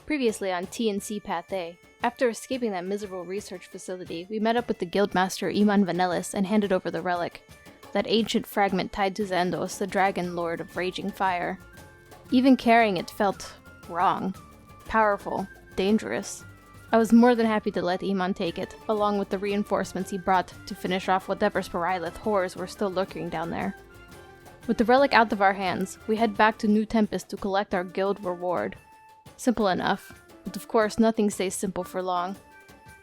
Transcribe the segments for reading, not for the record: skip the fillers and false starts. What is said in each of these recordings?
Previously on T&C Path A, after escaping that miserable research facility, we met up with the Guildmaster Iman Vanellis and handed over the relic, that ancient fragment tied to Xandos, the Dragon Lord of Raging Fire. Even carrying it felt wrong, powerful, dangerous. I was more than happy to let Iman take it, along with the reinforcements he brought to finish off whatever Spirylith horrors were still lurking down there. With the relic out of our hands, we head back to New Tempest to collect our guild reward. Simple enough, but of course nothing stays simple for long.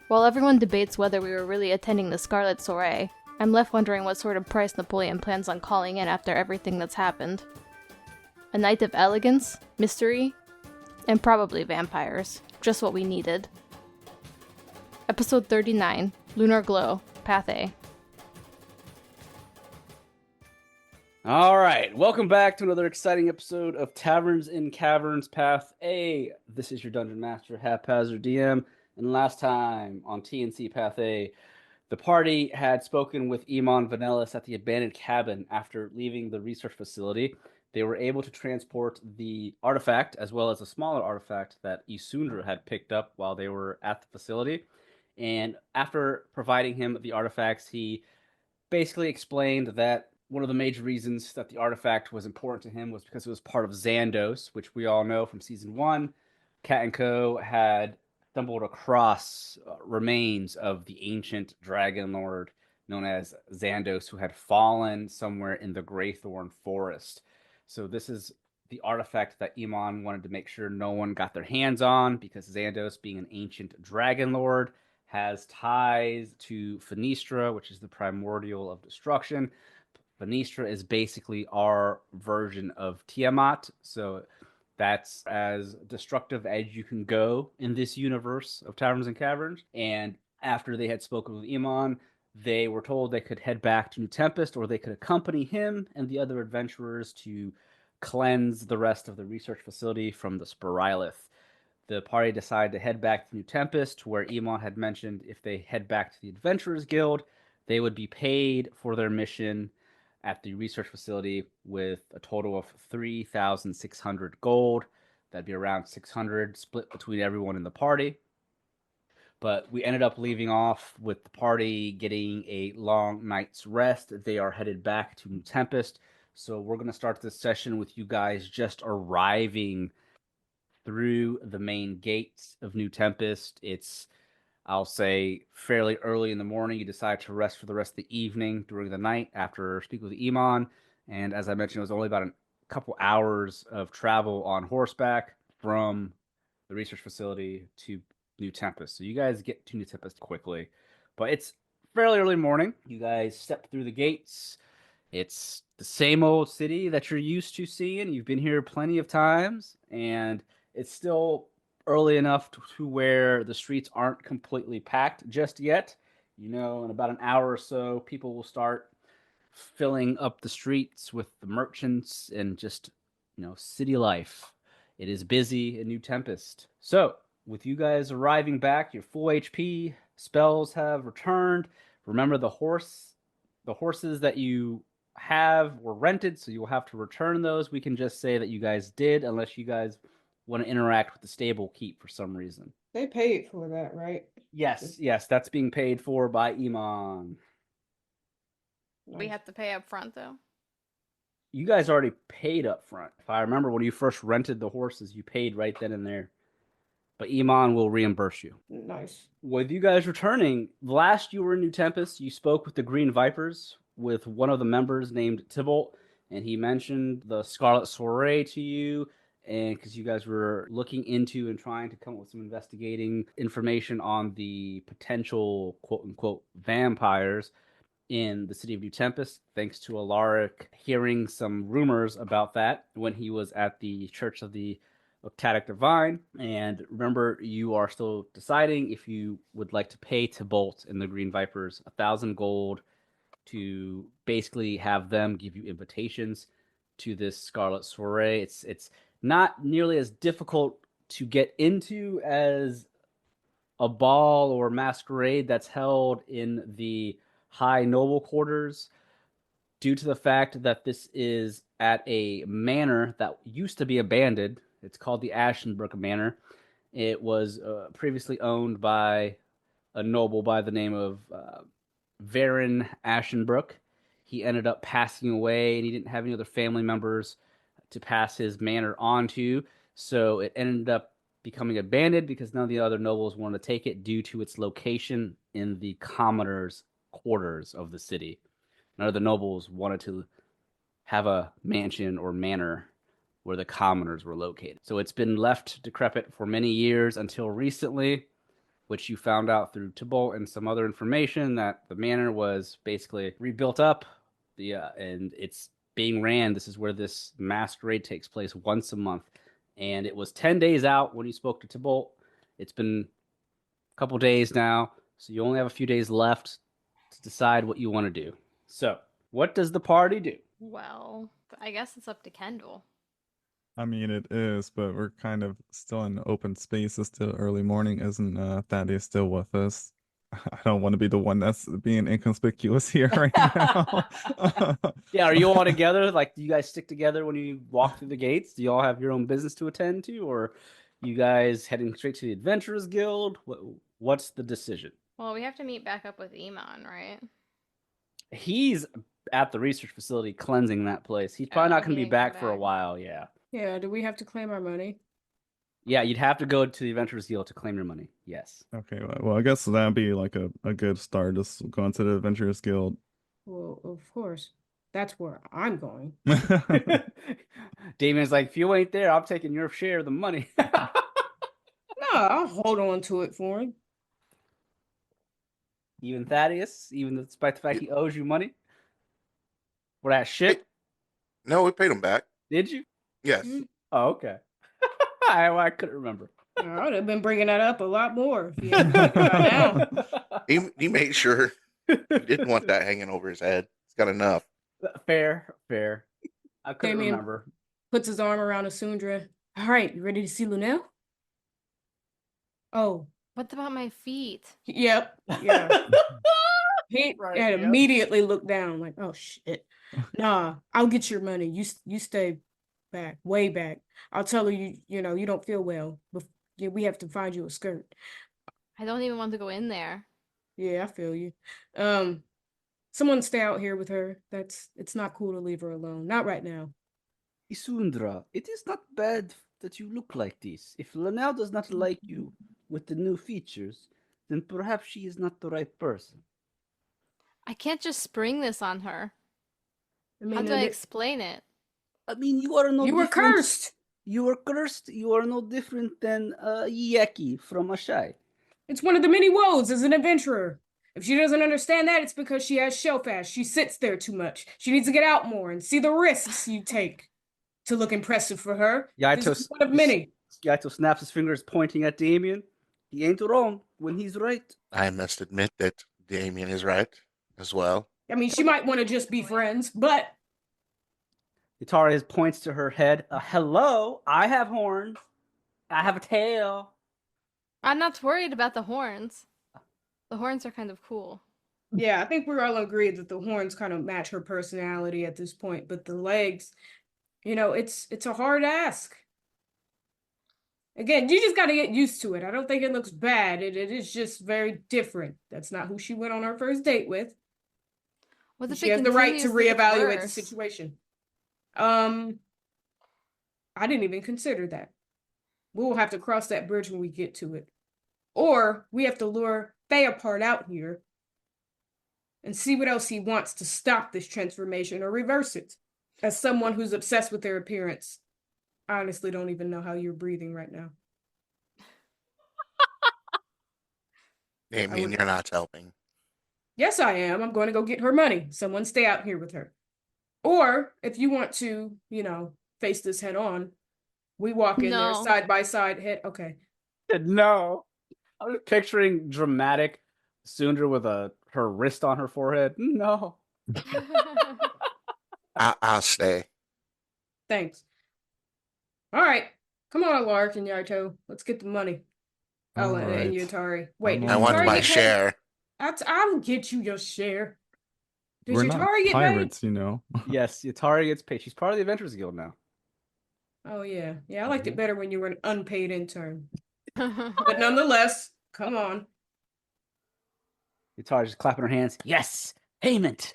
While everyone debates whether we were really attending the Scarlet Soiree, I'm left wondering what sort of price Napoleon plans on calling in after everything that's happened. A night of elegance, mystery, and probably vampires. Just what we needed. Episode 39, Lunar Glow, Path A. All right, welcome back to another exciting episode of Taverns in Caverns Path A. This is your Dungeon Master, Haphazard DM, and last time on TNC Path A, the party had spoken with Iman Vanellis at the abandoned cabin after leaving the research facility. They were able to transport the artifact, as well as a smaller artifact that Isundra had picked up while they were at the facility. And after providing him the artifacts, he basically explained that one of the major reasons that the artifact was important to him was because it was part of Xandos, which we all know from Season 1. Cat and Co. had stumbled across remains of the ancient Dragon Lord known as Xandos, who had fallen somewhere in the Greythorn Forest. So this is the artifact that Iman wanted to make sure no one got their hands on, because Xandos, being an ancient Dragon Lord, has ties to Fenistra, which is the primordial of destruction. Fenistra is basically our version of Tiamat, so that's as destructive as you can go in this universe of Taverns and Caverns. And after they had spoken with Iman, they were told they could head back to New Tempest, or they could accompany him and the other adventurers to cleanse the rest of the research facility from the Spirylith. The party decided to head back to New Tempest, where Iman had mentioned if they head back to the Adventurers Guild, they would be paid for their mission at the research facility with a total of 3,600 gold. That'd be around 600 split between everyone in the party. But we ended up leaving off with the party getting a long night's rest. They are headed back to New Tempest. So we're going to start this session with you guys just arriving through the main gates of New Tempest. It's, I'll say, fairly early in the morning. You decide to rest for the rest of the evening during the night after speaking with Iman. And as I mentioned, it was only about a couple hours of travel on horseback from the research facility to New Tempest. So you guys get to New Tempest quickly. But it's fairly early morning. You guys step through the gates. It's the same old city that you're used to seeing. You've been here plenty of times, and it's still early enough to where the streets aren't completely packed just yet. You know, in about an hour or so, people will start filling up the streets with the merchants and just, city life. It is busy in New Tempest. So, with you guys arriving back, your full HP, spells have returned. Remember, the horses that you have were rented, so you will have to return those. We can just say that you guys did, unless you guys want to interact with the stable keep for some reason. They paid for that, right? Yes, that's being paid for by Iman. We have to pay up front, though. You guys already paid up front. If I remember, when you first rented the horses, you paid right then and there. But Iman will reimburse you. Nice. With you guys returning, last you were in New Tempest, you spoke with the Green Vipers, with one of the members named Tybalt, and he mentioned the Scarlet Soiree to you, and because you guys were looking into and trying to come up with some investigating information on the potential quote-unquote vampires in the city of New Tempest, thanks to Alaric hearing some rumors about that when he was at the Church of the Octadic Divine. And remember, you are still deciding if you would like to pay Tybalt and the Green Vipers 1,000 gold to basically have them give you invitations to this Scarlet Soiree. It's not nearly as difficult to get into as a ball or masquerade that's held in the high noble quarters, due to the fact that this is at a manor that used to be abandoned. It's called the Ashenbrook Manor, It was previously owned by a noble by the name of Varen Ashenbrook. He ended up passing away, and he didn't have any other family members to pass his manor on to. So it ended up becoming abandoned because none of the other nobles wanted to take it due to its location in the commoners' quarters of the city. None of the nobles wanted to have a mansion or manor where the commoners were located. So it's been left decrepit for many years until recently, which you found out through Tybalt and some other information that the manor was basically rebuilt up, and it's being ran. This is where this masquerade takes place once a month, and it was 10 days out when you spoke to Tybalt. It's been a couple days now, so you only have a few days left to decide what you want to do. So, what does the party do? Well, I guess it's up to Kendall. I mean, it is, but we're kind of still in open space. It's still early morning. Isn't Thaddeus still with us? I don't want to be the one that's being inconspicuous here right now. Yeah, are you all together? Like, do you guys stick together when you walk through the gates? Do you all have your own business to attend to, or you guys heading straight to the Adventurers Guild? What's the decision? Well, we have to meet back up with Iman, right? He's at the research facility cleansing that place. He's probably not going to be he didn't come back for a back. while. Yeah. Yeah, do we have to claim our money? Yeah, you'd have to go to the Adventurers Guild to claim your money. Yes. Okay, well, I guess that'd be like a good start. Just going to the Adventurers Guild. Well, of course. That's where I'm going. Damien's like, if you ain't there, I'm taking your share of the money. No, I'll hold on to it for him. Even Thaddeus, even despite the fact he owes you money for that shit. No, we paid him back. Did you? Yes. Oh, okay. I couldn't remember. I would have been bringing that up a lot more if you hadn't talked about now. He made sure he didn't want that hanging over his head. He's got enough. Fair. I couldn't Damien remember. puts his arm around Asundra. All right, you ready to see Lunel? Oh, What about my feet? yep, yeah. He Right, had yep. immediately looked down, like, oh shit. Nah, I'll get your money. You stay back, way back. I'll tell her you don't feel well. We have to find you a skirt. I don't even want to go in there. Yeah, I feel you. Someone stay out here with her. It's not cool to leave her alone. Not right now. Isundra, it is not bad that you look like this. If Lanelle does not like you with the new features, then perhaps she is not the right person. I can't just spring this on her. I How do I explain it? I mean, you are no you were different. cursed. You were cursed. You are no different than Yeki from Ashai. It's one of the many woes as an adventurer. If she doesn't understand that, it's because she has shellfast. She sits there too much. She needs to get out more and see the risks you take to look impressive for her. This is one of many. Yaito snaps his fingers, pointing at Damien. He ain't wrong when he's right. I must admit that Damien is right as well. I mean, she might want to just be friends, but Yatari points to her head. Hello, I have horns. I have a tail. I'm not worried about the horns. The horns are kind of cool. yeah, I think we're all agreed that the horns kind of match her personality at this point. But the legs, it's a hard ask. Again, you just got to get used to it. I don't think it looks bad. It is just very different. That's not who she went on her first date with. What if She it has the right to continuously gets reevaluate the worse? situation. I didn't even consider that. We will have to cross that bridge when we get to it. Or we have to lure Theopard out here and see what else he wants to stop this transformation or reverse it. As someone who's obsessed with their appearance, I honestly don't even know how you're breathing right now. Damien, you're not helping. Yes, I am. I'm going to go get her money. Someone stay out here with her. Or if you want to, face this head on, we walk in there No. side by side. Head. Okay. No. I was picturing dramatic Sundra with her wrist on her forehead. No. I'll stay. Thanks. All right. Come on, Lark and Yaito. Let's get the money. Oh, and Alright. Yutari. Wait, I'm did I want Yutari my get paid? share. I'll get you your share. Did We're Yutari not get paid? pirates, Yes, Yatari gets paid. She's part of the Adventurers Guild now. Oh, yeah. Yeah, I liked it better when you were an unpaid intern. But nonetheless, come on. Yutari just clapping her hands. Yes, payment.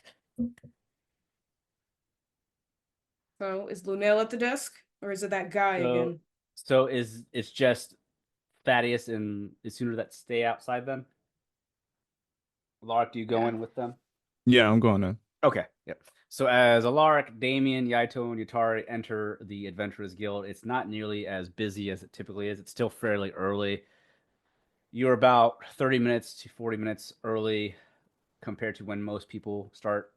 So is Lunel at the desk, or is it that guy again? So it's just Thaddeus and Isuna that stay outside then? Alaric, do you go in with them? Yeah, I'm going to. Okay, yep. So as Alaric, Damien, Yaito, and Yutari enter the Adventurers Guild, it's not nearly as busy as it typically is. It's still fairly early. You're about 30 minutes to 40 minutes early compared to when most people start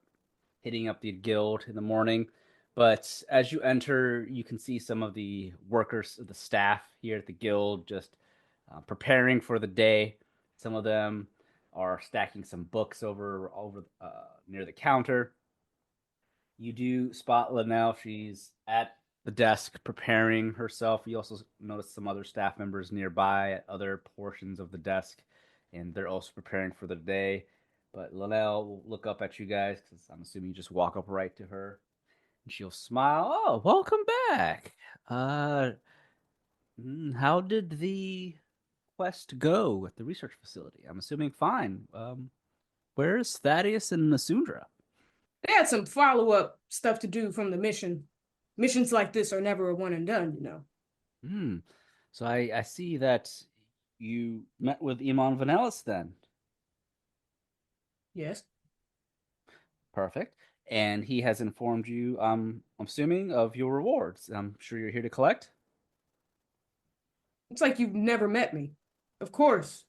hitting up the guild in the morning. But as you enter, you can see some of the workers, the staff here at the guild, just preparing for the day. Some of them are stacking some books over near the counter. You do spot Linnell. She's at the desk preparing herself. You also notice some other staff members nearby at other portions of the desk, and they're also preparing for the day. But Linnell will look up at you guys because I'm assuming you just walk up right to her, and she'll smile. Oh, welcome back. Uh, how did the quest go at the research facility? I'm assuming fine. Where's Thaddeus and Nasundra? They had some follow-up stuff to do from the mission. Missions like this are never a one and done, you know. Hmm. So I see that you met with Iman Vanellis then. Yes. Perfect. And he has informed you, I'm assuming, of your rewards. I'm sure you're here to collect. It's like you've never met me. Of course.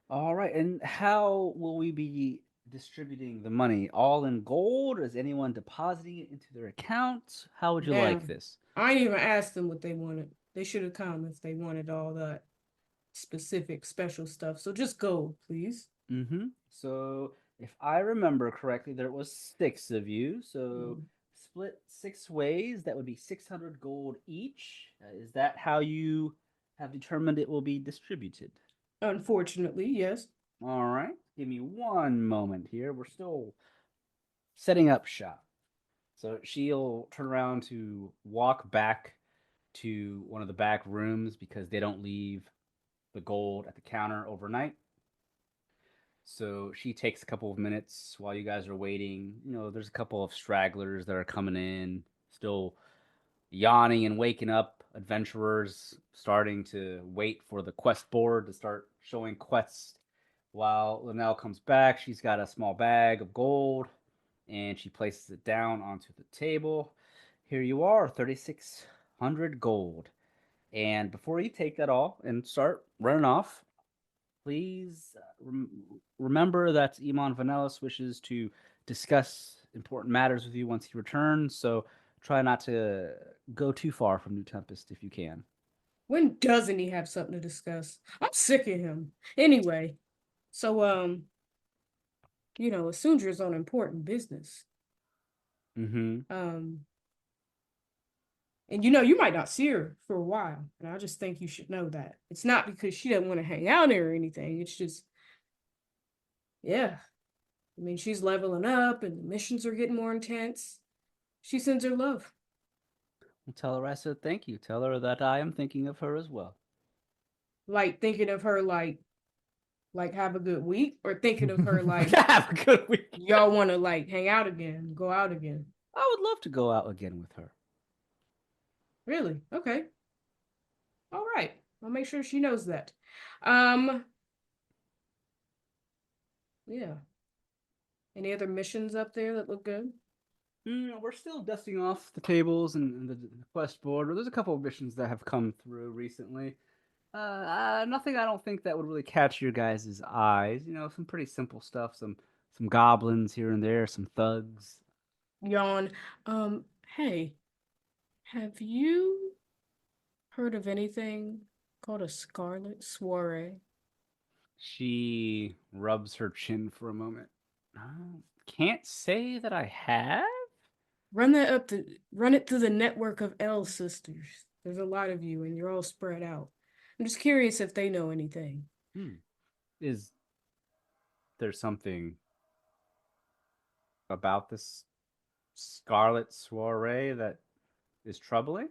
All right. And how will we be distributing the money? All in gold? Or is anyone depositing it into their account? How would you like Damn. this? I ain't even asked them what they wanted. They should have come if they wanted all that specific special stuff. So just go, please. Mm-hmm. So if I remember correctly, there was 6 of you. So split 6 ways. That would be 600 gold each. Is that how you have determined it will be distributed? Unfortunately, yes. All right. Give me one moment here. We're still setting up shop. So she'll turn around to walk back to one of the back rooms because they don't leave the gold at the counter overnight. So she takes a couple of minutes while you guys are waiting. You know, there's a couple of stragglers that are coming in, still yawning and waking up. Adventurers starting to wait for the quest board to start showing quests. While Linnell comes back, she's got a small bag of gold and she places it down onto the table. Here you are, 3,600 gold. And before you take that all and start running off, please remember that Iman Vanellis wishes to discuss important matters with you once he returns. So try not to go too far from New Tempest if you can. When doesn't he have something to discuss? I'm sick of him. Anyway, so you know, Asundra's on important business. Mm-hmm. And you know, you might not see her for a while. And I just think you should know that. It's not because she doesn't want to hang out there or anything. It's just, yeah. I mean, she's leveling up and the missions are getting more intense. She sends her love. Well, tell her I said thank you. Tell her that I am thinking of her as well. Like thinking of her like have a good week, or thinking of her like have a good week. y'all want to like hang out again, go out again. I would love to go out again with her. Really? Okay. All right. I'll make sure she knows that. Um, yeah. Any other missions up there that look good? We're still dusting off the tables and the quest board. There's a couple of missions that have come through recently. Nothing I don't think that would really catch your guys' eyes. You know, some pretty simple stuff. Some goblins here and there, some thugs. Yawn. Hey, have you heard of anything called a Scarlet Soiree? She rubs her chin for a moment. Can't say that I have. Run it through the network of L sisters. There's a lot of you, and you're all spread out. I'm just curious if they know anything. Is there something about this Scarlet Soiree that is troubling?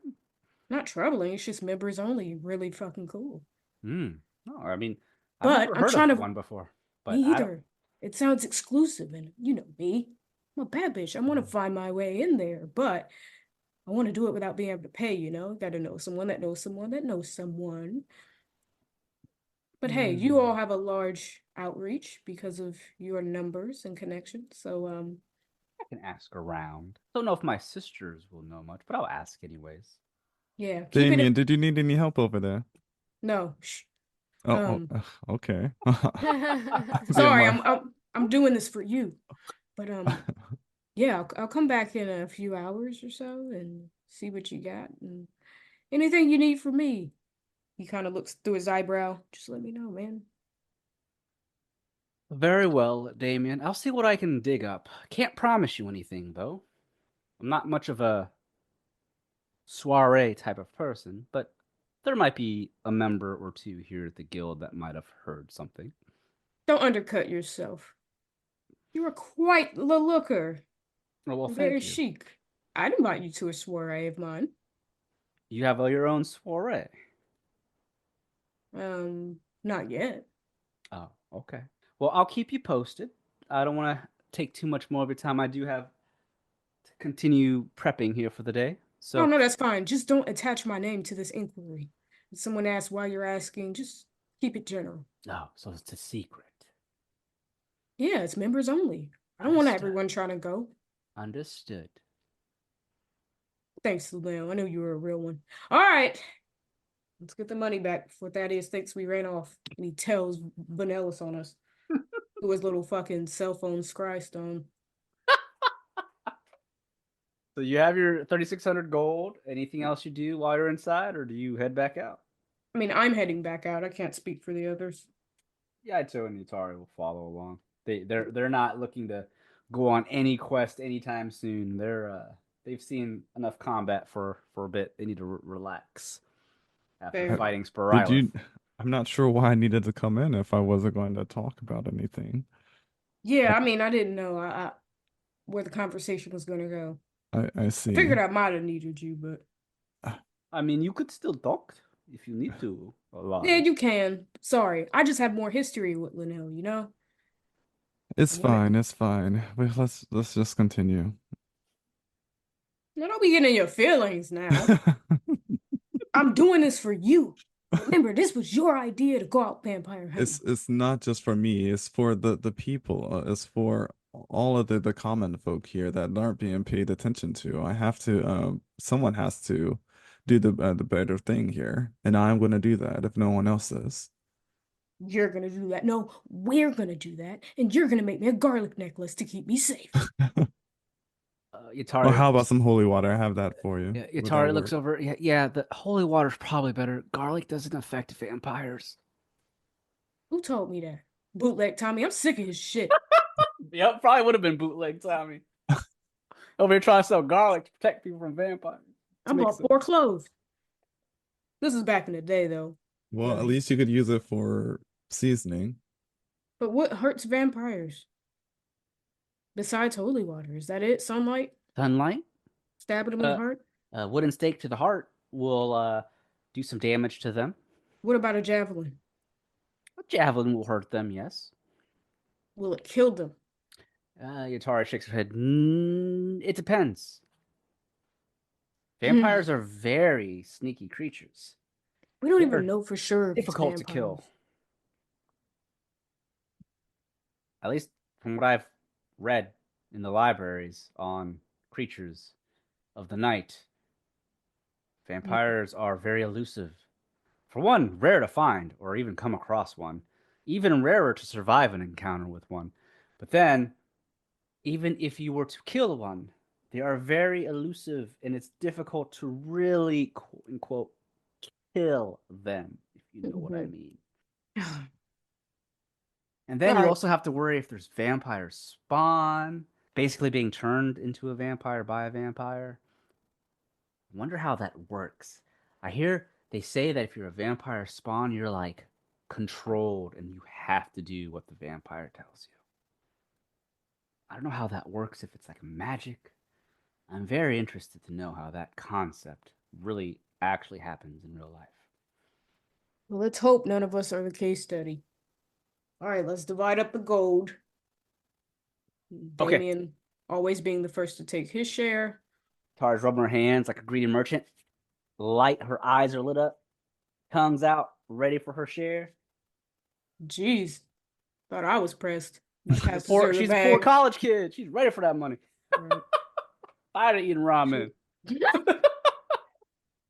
Not troubling. It's just members only. Really fucking cool. No, I mean, I've But never I'm heard trying of to. one before. But Me I don't. either. It sounds exclusive, and you know me. I'm a bad bitch. I want to find my way in there, but I want to do it without being able to pay, you know? Got to know someone that knows someone that knows someone. But hey, you all have a large outreach because of your numbers and connections. So, I can ask around. Don't know if my sisters will know much, but I'll ask anyways. yeah, keep it. Damien, did you need any help over there? No, shh. Oh, okay. Didn't Sorry, mind. I'm doing this for you. But yeah, I'll come back in a few hours or so and see what you got and anything you need from me. He kind of looks through his eyebrow. Just let me know, man. Very well, Damien. I'll see what I can dig up. Can't promise you anything, though. I'm not much of a soiree type of person, but there might be a member or two here at the guild that might have heard something. Don't undercut yourself. You are quite the looker. Oh, well, Very thank you. chic. I'd invite you to a soiree of mine. You have your own soiree. Not yet. Oh, okay. Well, I'll keep you posted. I don't want to take too much more of your time. I do have to continue prepping here for the day. Oh So, no, that's fine. Just don't attach my name to this inquiry. If someone asks why you're asking, just keep it general. oh, so it's a secret. Yeah, it's members only. I don't want Understood. everyone trying to go. Understood. Thanks, Lil. I knew you were a real one. All right. Let's get the money back before Thaddeus thinks we ran off and he tells Vanellis on us. To his little fucking cell phone scry stone. So you have your 3,600 gold. Anything else you do while you're inside, or do you head back out? I mean, I'm heading back out. I can't speak for the others. Yaito and Yutari will follow along. They're not looking to go on any quest anytime soon. They've seen enough combat for a bit. They need to relax after Fair. fighting Did Sporylith. you? I'm not sure why I needed to come in if I wasn't going to talk about anything. Yeah, I mean, I didn't know where the conversation was going to go. I see. Figured I might have needed you, but I mean, you could still talk if you need to. A lot. yeah, you can. Sorry, I just have more history with Linnell, you know? It's What? fine. It's fine. But let's just continue. Now, don't be getting in your feelings now. I'm doing this for you. Remember, this was your idea to go out vampire hunting. It's not just for me. It's for the people. It's for all of the common folk here that aren't being paid attention to. I have to. Someone has to do the better thing here, and I'm going to do that if no one else is. You're gonna do that. No, we're gonna do that. And you're gonna make me a garlic necklace to keep me safe. Yutari. Well, how about some holy water? I have that for you. Yeah, Would that Yutari looks work? over. Yeah, the holy water's probably better. Garlic doesn't affect vampires. Who told me that? Bootleg Tommy, I'm sick of his shit. Yep, probably would have been bootleg Tommy. Over here trying to sell garlic to protect people from vampires. I bought 4 cloves. This is back in the day, though. Well, at Right. least you could use it for seasoning. But what hurts vampires? Besides holy water, is that it? Sunlight? Sunlight, Stabbing them in the Uh, heart? a wooden stake to the heart will do some damage to them. What about a javelin? A javelin will hurt them, yes. Will it kill them? Yutari shakes her head. It depends. Vampires are very sneaky creatures. We don't They're even know for sure if it's difficult to kill. vampires. At least from what I've read in the libraries on creatures of the night. Vampires are very elusive. For one, rare to find or even come across one. Even rarer to survive an encounter with one. But then, even if you were to kill one, they are very elusive and it's difficult to really, quote unquote, kill them, if you know what I mean. And then you Alright. also have to worry if there's vampire spawn, basically being turned into a vampire by a vampire. I wonder how that works. I hear they say that if you're a vampire spawn, you're like controlled and you have to do what the vampire tells you. I don't know how that works, if it's like magic. I'm very interested to know how that concept really actually happens in real life. Well, let's hope none of us are the case study. All right, let's divide up the gold. Okay. Damien always being the first to take his share. Tara's rubbing her hands like a greedy merchant. Light, her eyes are lit up. Tongue's out, ready for her share. Jeez, thought I was pressed. She's a poor college kid. She's ready for that money. Right. Tired of eating ramen.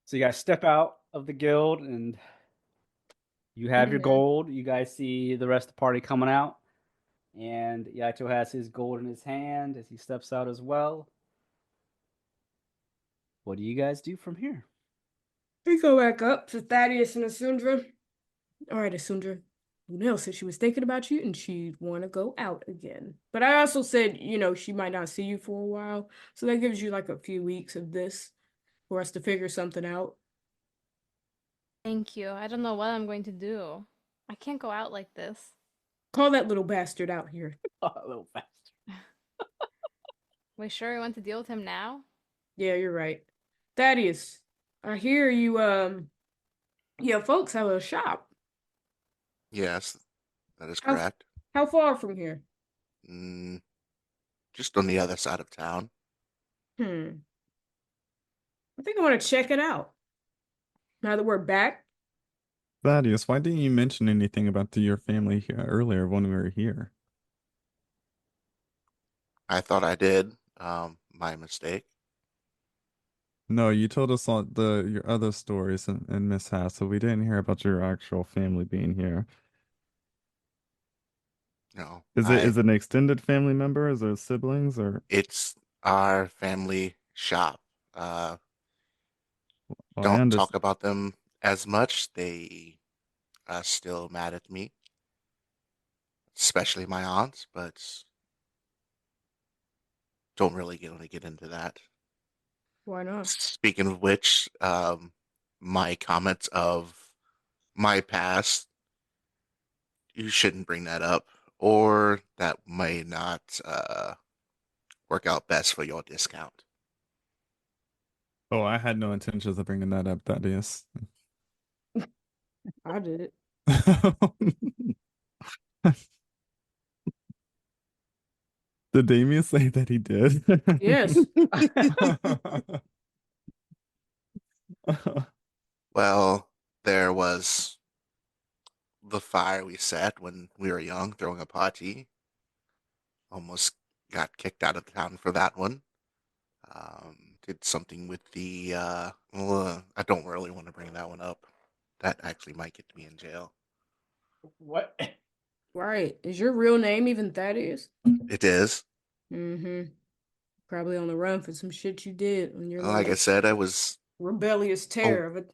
So you guys step out of the guild and you have your gold. You guys see the rest of the party coming out. And Yaito has his gold in his hand as he steps out as well. What do you guys do from here? We go back up to Thaddeus and Asundra. All right, Asundra. Lunel said she was thinking about you and she'd want to go out again. But I also said, she might not see you for a while. So that gives you like a few weeks of this for us to figure something out. Thank you. I don't know what I'm going to do. I can't go out like this. Call that little bastard out here. A little faster. We sure we want to deal with him now? Yeah, you're right. Thaddeus, I hear you, folks have a shop. Yes, that is correct. How far from here? Just on the other side of town. I think I want to check it out. Now that we're back. Thaddeus, why didn't you mention anything about your family here earlier when we were here? I thought I did. My mistake. No, you told us all your other stories and mishaps, so we didn't hear about your actual family being here. No. Is it an extended family member? Is it siblings or? It's our family shop. Well, Don't talk about them as much. They are still mad at me, especially my aunts, but don't really get into that. Why not? Speaking of which, my comments of my past, you shouldn't bring that up, or that may not work out best for your discount. Oh, I had no intentions of bringing that up, Thaddeus. I did it. Did Damien say that he did? Yes. Well, there was the fire we set when we were young, throwing a party. Almost got kicked out of town for that one. Did something with the I don't really want to bring that one up. That actually might get me in jail. What? Right. Is your real name even Thaddeus? It is. Probably on the run for some shit you did when you're Like I said, I was rebellious terror of it.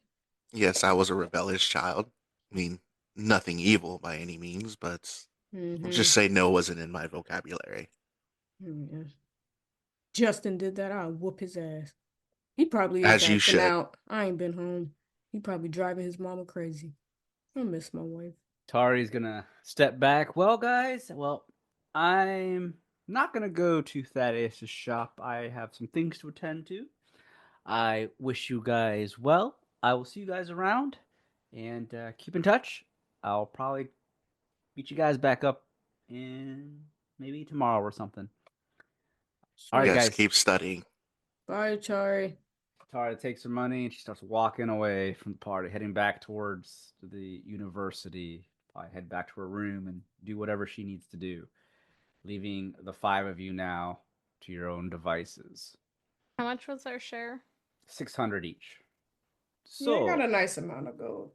Yes, I was a rebellious child. I mean, nothing evil by any means, but we'll just say no wasn't in my vocabulary. Justin did that, I'll whoop his ass. He probably As is you acting should. out. I ain't been home. He probably driving his mama crazy. I miss my wife. Tari's gonna step back. Well, guys, I'm not gonna go to Thaddeus' shop. I have some things to attend to. I wish you guys well. I will see you guys around, and keep in touch. I'll probably meet you guys back up in maybe tomorrow or something. All right, Yes, guys. keep studying. Bye, Chari. Tara takes her money and she starts walking away from the party, heading back towards the university. Probably head back to her room and do whatever she needs to do, leaving the 5 of you now to your own devices. How much was our share? 600 each. Yeah, I So, got a nice amount of gold.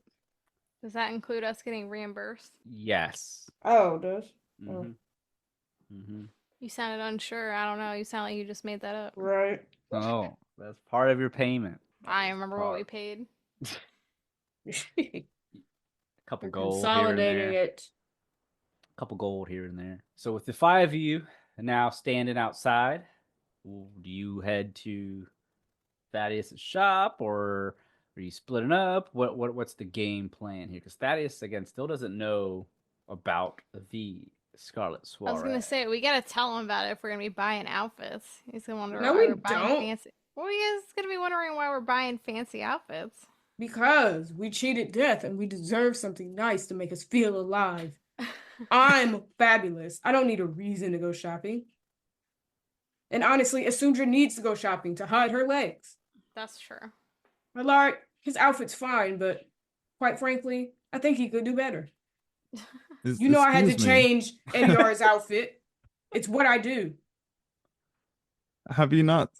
Does that include us getting reimbursed? yes. Oh, it does? You sounded unsure. I don't know. You sound like you just made that up. Right. Oh, that's part of your payment. I remember what we paid. A couple We're gold here and consolidating there. it. Couple gold here and there. So with the 5 of you now standing outside, do you head to Thaddeus' shop, or are you splitting up? What's the game plan here? Because Thaddeus again still doesn't know about the Scarlet Soiree. I was gonna say we gotta tell him about it if we're gonna be buying outfits. He's gonna wonder No, why we we're buying don't. fancy. Well, he is gonna be wondering why we're buying fancy outfits. Because we cheated death and we deserve something nice to make us feel alive. I'm fabulous. I don't need a reason to go shopping. And honestly, Asundra needs to go shopping to hide her legs. That's true. Allard, his outfit's fine, but quite frankly, I think he could do better. You know I had to Excuse me. change Ediar's outfit. It's what I do. Have you not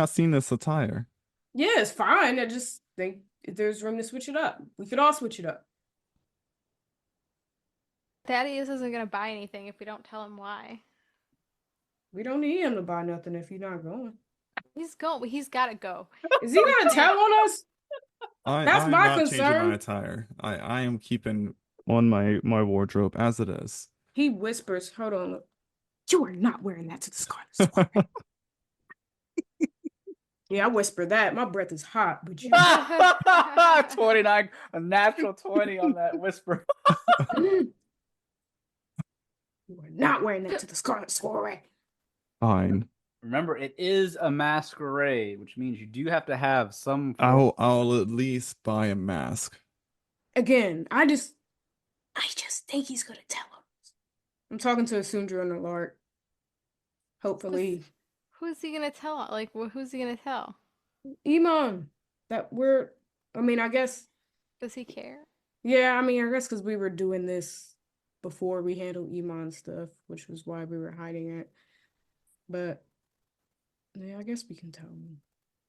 seen this attire? Yeah, it's fine. I just think there's room to switch it up. We could all switch it up. Thaddeus isn't gonna buy anything if we don't tell him why. We don't need him to buy nothing if he's not going. He's gotta go. Is he gonna tell on us? That's I'm my not changing concern. my attire. I am keeping on my wardrobe as it is. He whispers, hold on. Look. You are not wearing that to the Scarlet Soiree. Yeah, I whispered that. My breath is hot, but you 29, a natural 20 on that whisper. You are not wearing that to the Scarlet Soiree. Fine. Remember, it is a masquerade, which means you do have to have some. I'll at least buy a mask. Again, I just think he's gonna tell us. I'm talking to Asundra and Alart. Hopefully. Who's he gonna tell? Like, who's he gonna tell? Iman. I guess. Does he care? Yeah, I guess because we were doing this before we handled Iman stuff, which was why we were hiding it. But yeah, I guess we can tell him.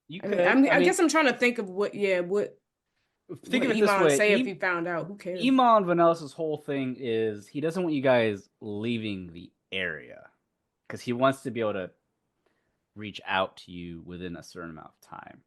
You I could. mean, I guess I'm trying to think of what think would of it this Iman way. say if he found out. Who cares? Iman Vanellis' whole thing is he doesn't want you guys leaving the area because he wants to be able to reach out to you within a certain amount of time.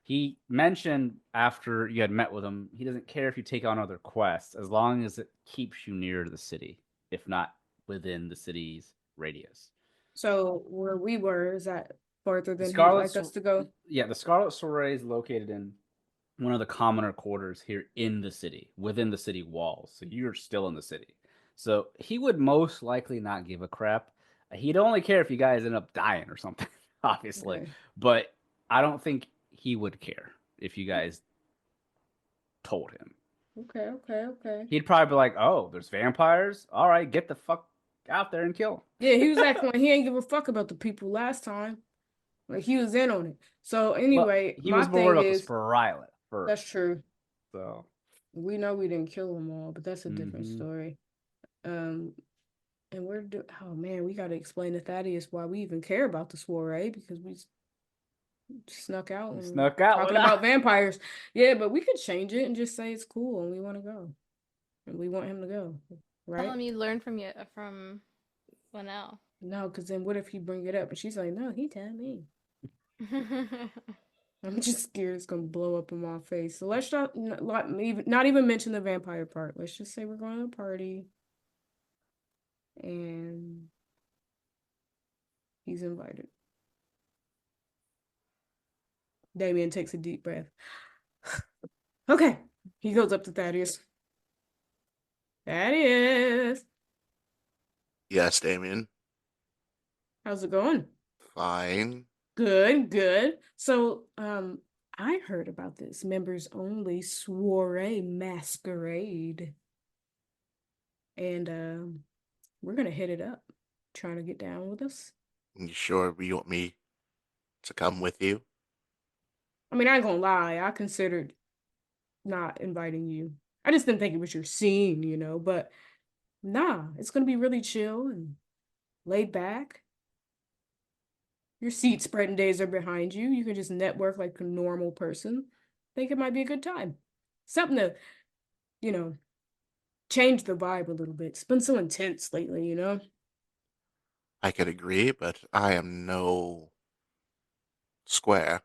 He mentioned after you had met with him, he doesn't care if you take on other quests as long as it keeps you near the city, if not within the city's radius. So where we were, is that farther than he'd Scarlet like us to go? Yeah, the Scarlet Soiree is located in one of the commoner quarters here in the city, within the city walls. So you're still in the city. So he would most likely not give a crap. He'd only care if you guys end up dying or something, obviously. Okay. But I don't think he would care if you guys told him. Okay. He'd probably be like, oh, there's vampires? All right, get the fuck out there and kill them. Yeah, he was acting like he ain't give a fuck about the people last time. Like he was in on it. So anyway, he my was more thing about is the Spiralet first. that's true. So We know we didn't kill them all, but that's a different story. And oh man, we got to explain to Thaddeus why we even care about the soiree because we snuck out and talking about vampires. Yeah, but we could change it and just say it's cool and we want to go, and we want him to go, right? Tell him you learned from Linnell. No, because then what if he bring it up and she's like, no, he told me. I'm just scared it's gonna blow up in my face. So let's not even mention the vampire part. Let's just say we're going to a party. And he's invited. Damien takes a deep breath. Okay. He goes up to Thaddeus. Thaddeus! Yes, Damien. How's it going? Fine. Good. So, I heard about this members only soiree masquerade. And, we're gonna hit it up. Trying to get down with us? You sure you want me to come with you? I ain't gonna lie. I considered not inviting you. I just didn't think it was your scene, but nah, it's gonna be really chill and laid back. Your seat spreading days are behind you. You can just network like a normal person. Think it might be a good time. Something to, change the vibe a little bit. It's been so intense lately, I could agree, but I am no square.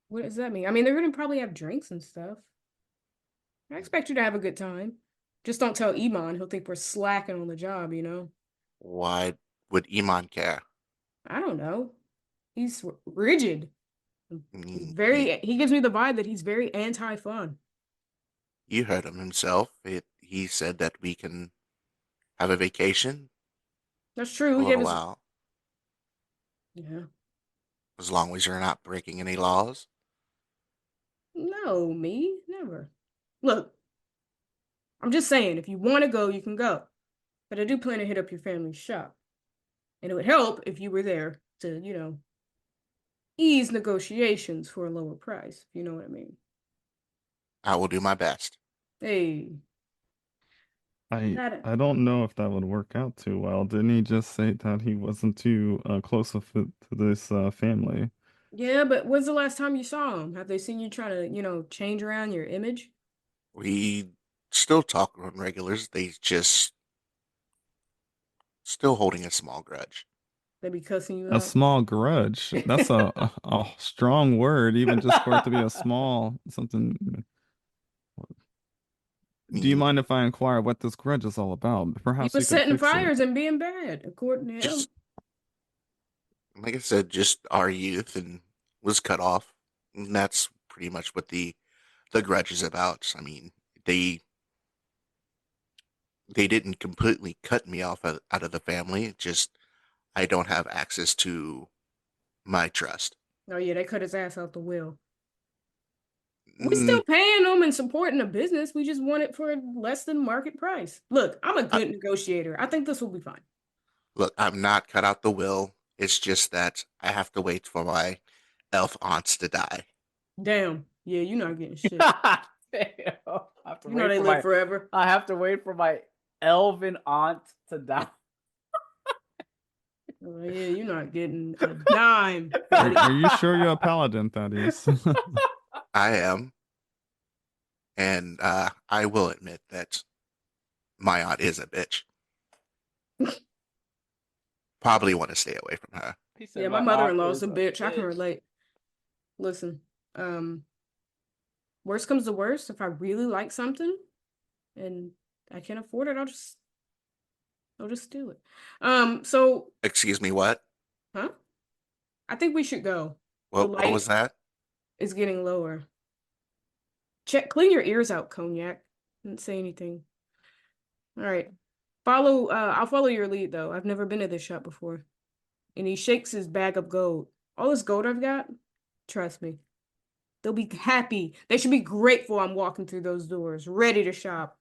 What does that mean? They're gonna probably have drinks and stuff. I expect you to have a good time. Just don't tell Iman. He'll think we're slacking on the job, Why would Iman care? I don't know. He's rigid. Mm, He gives me the vibe that he's very anti-fun. You heard him himself. He said that we can have a vacation That's true. for a He gave little us. while, Yeah. as long as you're not breaking any laws. No, me, never. Look, I'm just saying, if you want to go, you can go. But I do plan to hit up your family's shop. And it would help if you were there to, ease negotiations for a lower price, if you know what I mean. I will do my best. Hey, I that I don't know if that would work out too well. Didn't he just say that he wasn't too close with to this family? yeah, but when's the last time you saw them? Have they seen you trying to, change around your image? We still talk on regulars. They just still holding a small grudge. They be cussing you A out? small grudge. That's a strong word, even just for it to be a small something. I Do you mean, mind if I inquire what this grudge is all about? You Perhaps were you could setting fix it. fires and being bad, according to him. just like I said, just our youth and was cut off. And that's pretty much what the grudge is about. I mean, they didn't completely cut me off out of the family. It just I don't have access to my trust. Oh yeah, they cut his ass out the will. We Mm, still paying them and supporting the business. We just want it for less than market price. Look, I'm a I, good negotiator. I think this will be fine. look, I'm not cut out the will. It's just that I have to wait for my elf aunts to die. Damn. Yeah, you're not getting shit. Damn. I have to You know wait they for live my. forever. I have to wait for my elven aunt to die. Oh, yeah, you're not getting a dime, Are buddy. are you sure you're a paladin, Thaddeus? I am, and I will admit that my aunt is a bitch. Probably want to stay away from her. He said Yeah, my my aunt mother-in-law's is a a bitch. I can bitch. relate. Listen, um, worst comes to worst, if I really like something and I can't afford it, I'll just do it. So, Excuse me, what? huh? I think we should go. The What light was that? is getting lower. Clean your ears out, Cognac. Didn't say anything. All right. I'll follow your lead though. I've never been to this shop before. And he shakes his bag of gold. All this gold I've got, trust me. They'll be happy. They should be grateful I'm walking through those doors, ready to shop.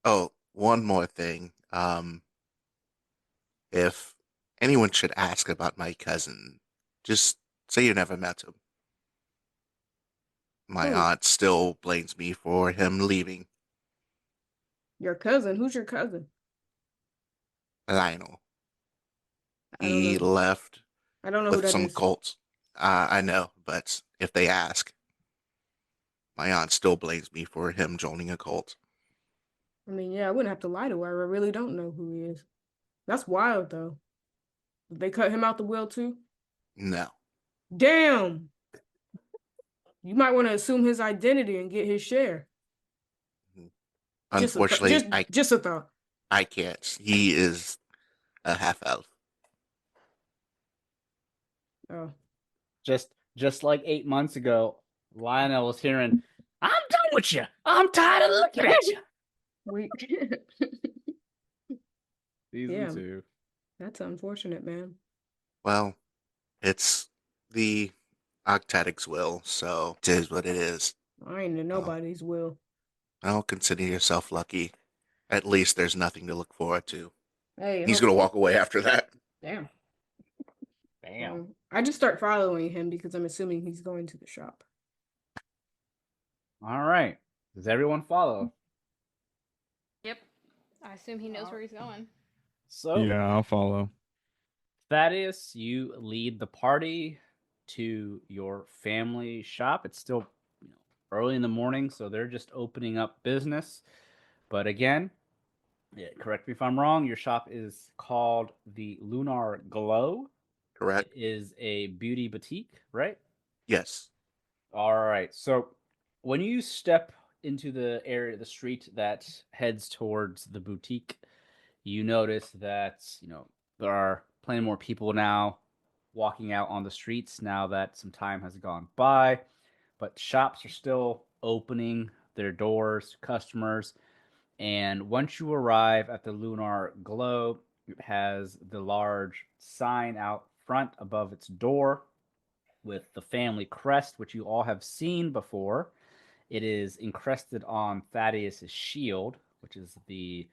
Oh, one more thing. If anyone should ask about my cousin, just say you never met him. My Who? aunt still blames me for him leaving. Your cousin? Who's your cousin? Lionel. I don't He know. left I don't know who with that some is. cults. I know, but if they ask, my aunt still blames me for him joining a cult. I mean, yeah, I wouldn't have to lie to her. I really don't know who he is. That's wild though. Did they cut him out the will too? No. Damn. You might want to assume his identity and get his share. Just a th- Unfortunately, just a thought. I can't. He is a half elf. Oh. Just like 8 months ago, Lionel was hearing, "I'm done with you. I'm tired of looking at you." We Season Yeah, 2. that's unfortunate, man. Well, it's the Octatic's will, so it is what it is. I ain't in Oh, nobody's will. I'll consider yourself lucky. At least there's nothing to look forward to. Hey, He's gonna hopefully. walk away after that. Damn. Damn. I just start following him because I'm assuming he's going to the shop. All right. Does everyone follow? Yep. I assume he knows where he's going. So, Yeah, I'll follow. Thaddeus, you lead the party to your family shop. It's still early in the morning, so they're just opening up business. But again, yeah, correct me if I'm wrong, your shop is called the Lunar Glow. Correct? It is a beauty boutique, right? Yes. All right. So when you step into the area, the street that heads towards the boutique, you notice that, there are plenty more people now walking out on the streets now that some time has gone by, but shops are still opening their doors to customers. And once you arrive at the Lunar Glow, it has the large sign out front above its door with the family crest, which you all have seen before. It is encrusted on Thaddeus's shield, which is the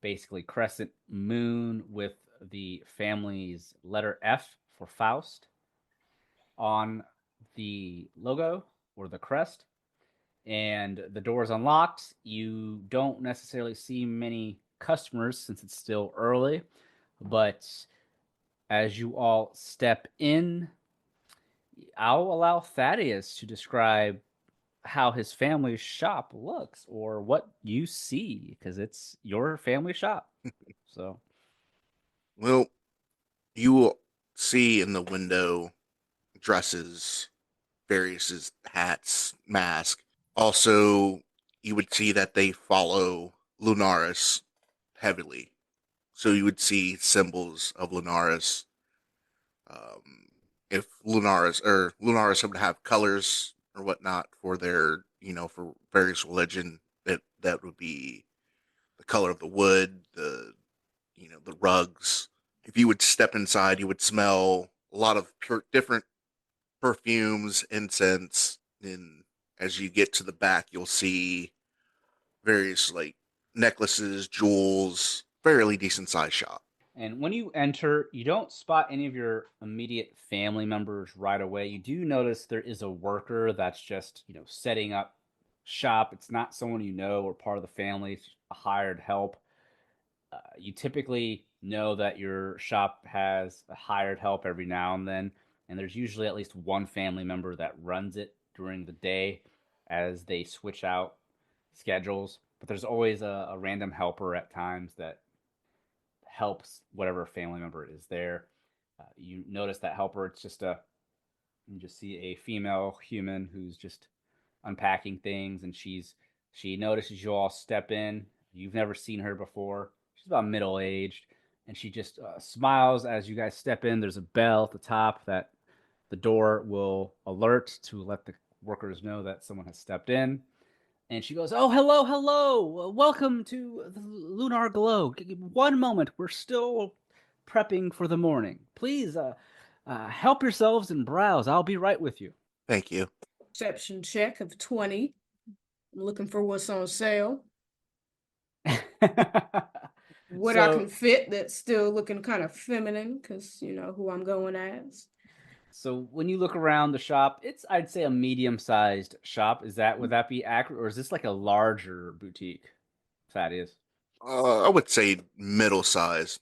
basically crescent moon with the family's letter F for Faust on the logo or the crest. And the door is unlocked. You don't necessarily see many customers since it's still early, but as you all step in, I'll allow Thaddeus to describe how his family's shop looks or what you see because it's your family shop. So, Well, you will see in the window dresses, various hats, masks. Also, you would see that they follow Lunaris heavily. So you would see symbols of Lunaris. If Lunaris would have colors or whatnot for their, for various religion, that would be the color of the wood, the rugs. If you would step inside, you would smell a lot of different perfumes, incense, and as you get to the back, you'll see various like necklaces, jewels, fairly decent sized shop. and when you enter, you don't spot any of your immediate family members right away. You do notice there is a worker that's just, setting up shop. It's not someone you know or part of the family, it's a hired help. You typically know that your shop has a hired help every now and there's usually at least one family member that runs it during the day as they switch out schedules. But there's always a random helper at times that helps whatever family member is there. You notice that helper, you just see a female human who's just unpacking things, and she notices you all step in. You've never seen her before. She's about middle aged, and she just smiles as you guys step in. There's a bell at the top that the door will alert to let the workers know that someone has stepped in. And she goes, "Oh, hello, hello! Welcome to the Lunar Glow. One moment, we're still prepping for the morning. Please, help yourselves and browse. I'll be right with you." Thank you. Perception check of 20. I'm looking for what's on sale. What I can fit that's still looking kind of feminine, because you know who I'm going as. So when you look around the shop, it's I'd say a medium-sized shop. Would that be accurate, or is this like a larger boutique? Thaddeus. I would say middle size.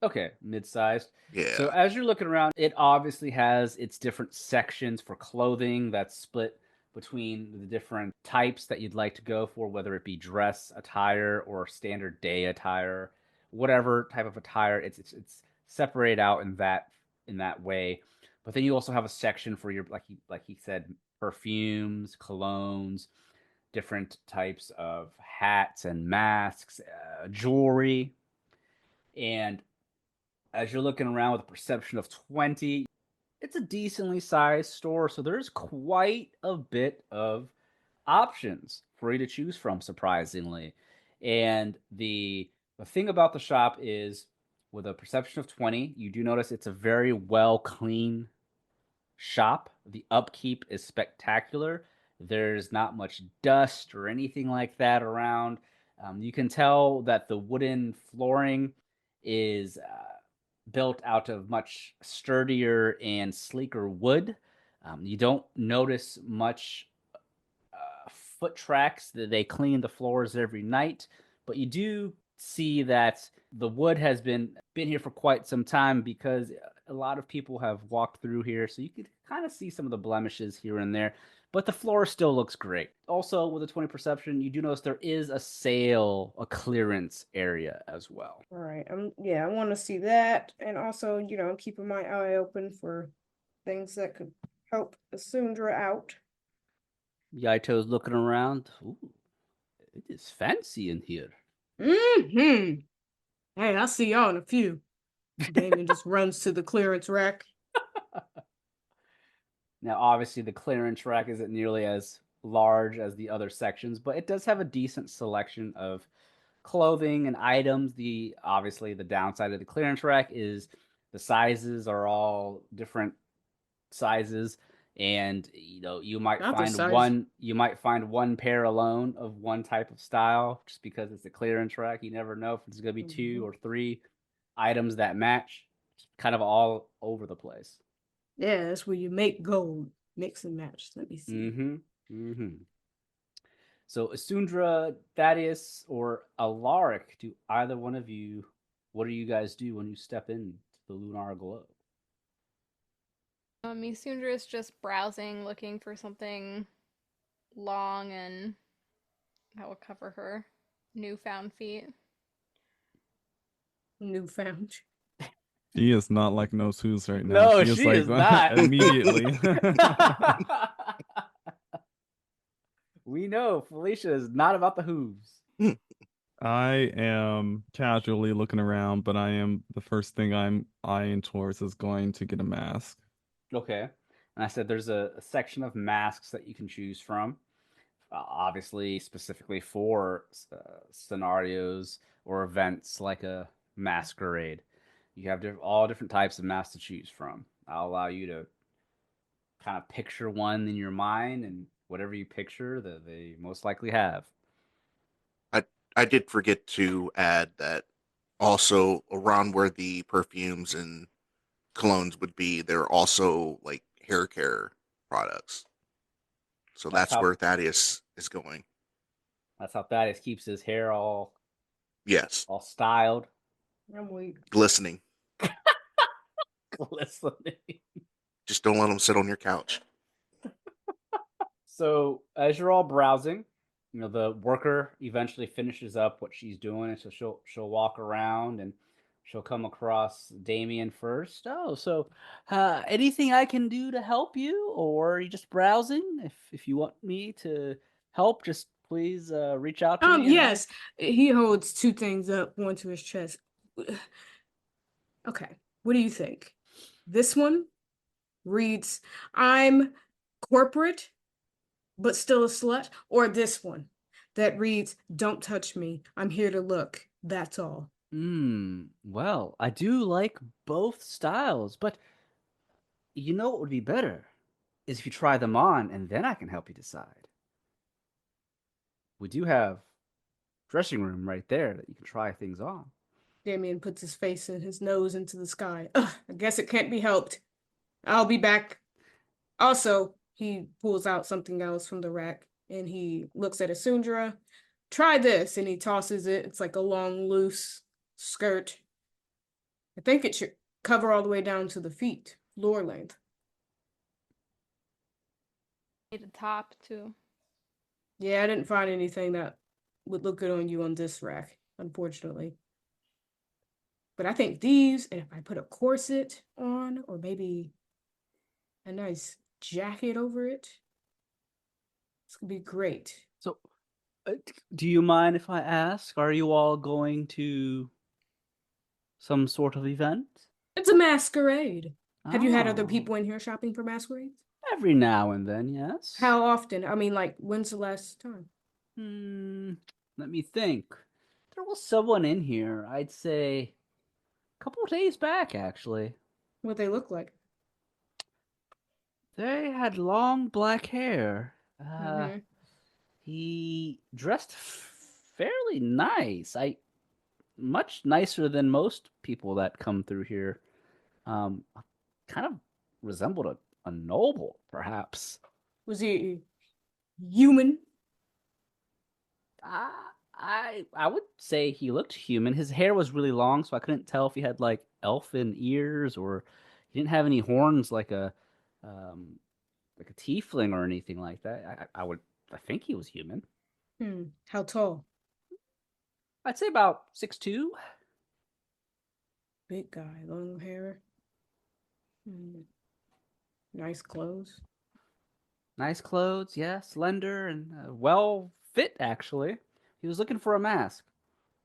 Okay, mid-sized. So Yeah. as you're looking around, it obviously has its different sections for clothing that's split between the different types that you'd like to go for, whether it be dress attire or standard day attire, whatever type of attire. It's separated out in that way. But then you also have a section for your like he said, perfumes, colognes, different types of hats and masks, jewelry, and as you're looking around with a perception of 20, it's a decently sized store, so there's quite a bit of options for you to choose from, surprisingly. And the thing about the shop is, with a perception of 20, you do notice it's a very well clean shop. The upkeep is spectacular. There's not much dust or anything like that around. You can tell that the wooden flooring is built out of much sturdier and sleeker wood. You don't notice much foot tracks. They clean the floors every night, but you do see that the wood has been here for quite some time because a lot of people have walked through here, so you could kind of see some of the blemishes here and there. But the floor still looks great. Also, with a 20 perception, you do notice there is a clearance area as well. All right. I want to see that, and also, I'm keeping my eye open for things that could help Asundra out. Yaito's looking around. Ooh, it is fancy in here. Mm-hmm. Hey, I'll see y'all in a few. Damon just runs to the clearance rack. Now, obviously, the clearance rack isn't nearly as large as the other sections, but it does have a decent selection of clothing and items. Obviously, the downside of the clearance rack is the sizes are all different sizes, And you might Not the find size. one pair alone of one type of style just because it's a clearance rack. You never know if it's going to be two or three items that match, kind of all over the place. Yeah, that's where you make gold. Mix and match. Let me see. So Asundra, Thaddeus, or Alaric, what do you guys do when you step into the lunar glow? Misundra is just browsing, looking for something long and that will cover her newfound feet. Newfound. She is not like no shoes right now. No, She is she like is not. immediately. We know Felicia is not about the hooves. I am casually looking around, but the first thing I'm eyeing towards is going to get a mask. Okay. And I said there's a section of masks that you can choose from. Obviously, specifically for scenarios or events like a masquerade. You have all different types of masks to choose from. I'll allow you to kind of picture one in your mind, and whatever you picture, that they most likely have. I did forget to add that also around where the perfumes and colognes would be, there are also like hair care products. So that's where Thaddeus is going. That's how Thaddeus keeps his hair Yes, all styled, I'm weak. glistening. glistening. Just don't let them sit on your couch. So as you're all browsing, the worker eventually finishes up what she's doing, and so she'll walk around and she'll come across Damien first. Oh, so anything I can do to help you, or are you just browsing? If you want me to help, just please reach out to me. Yes. He holds two things up, one to his chest. Okay. What do you think? This one reads, I'm corporate, but still a slut, or this one that reads, don't touch me. I'm here to look. That's all. Well, I do like both styles, but you know what would be better is if you try them on, and then I can help you decide. We do have dressing room right there that you can try things on. Damien puts his face and his nose into the sky. Ugh, I guess it can't be helped. I'll be back. Also, he pulls out something else from the rack and he looks at Asundra. Try this, and he tosses it. It's like a long, loose skirt. I think it should cover all the way down to the feet, floor length. Need a top too. Yeah, I didn't find anything that would look good on you on this rack, unfortunately. But I think these, and if I put a corset on, or maybe a nice jacket over it, this could be great. So, do you mind if I ask, are you all going to some sort of event? It's a masquerade. Have you had other Oh, people in here shopping for masquerades? every now and then, yes. How often? I mean, like, when's the last time? Let me think. There was someone in here, I'd say a couple of days back, actually. What they look like? They had long black hair. Mm-hmm. He dressed fairly nice. Much nicer than most people that come through here. Kind of resembled a noble, perhaps. Was he human? I would say he looked human. His hair was really long, so I couldn't tell if he had like elfin ears or he didn't have any horns like a tiefling or anything like that. I think he was human. How tall? I'd say about 6'2". Big guy, long hair. Nice clothes. Nice clothes, yeah, slender and well fit, actually. He was looking for a mask.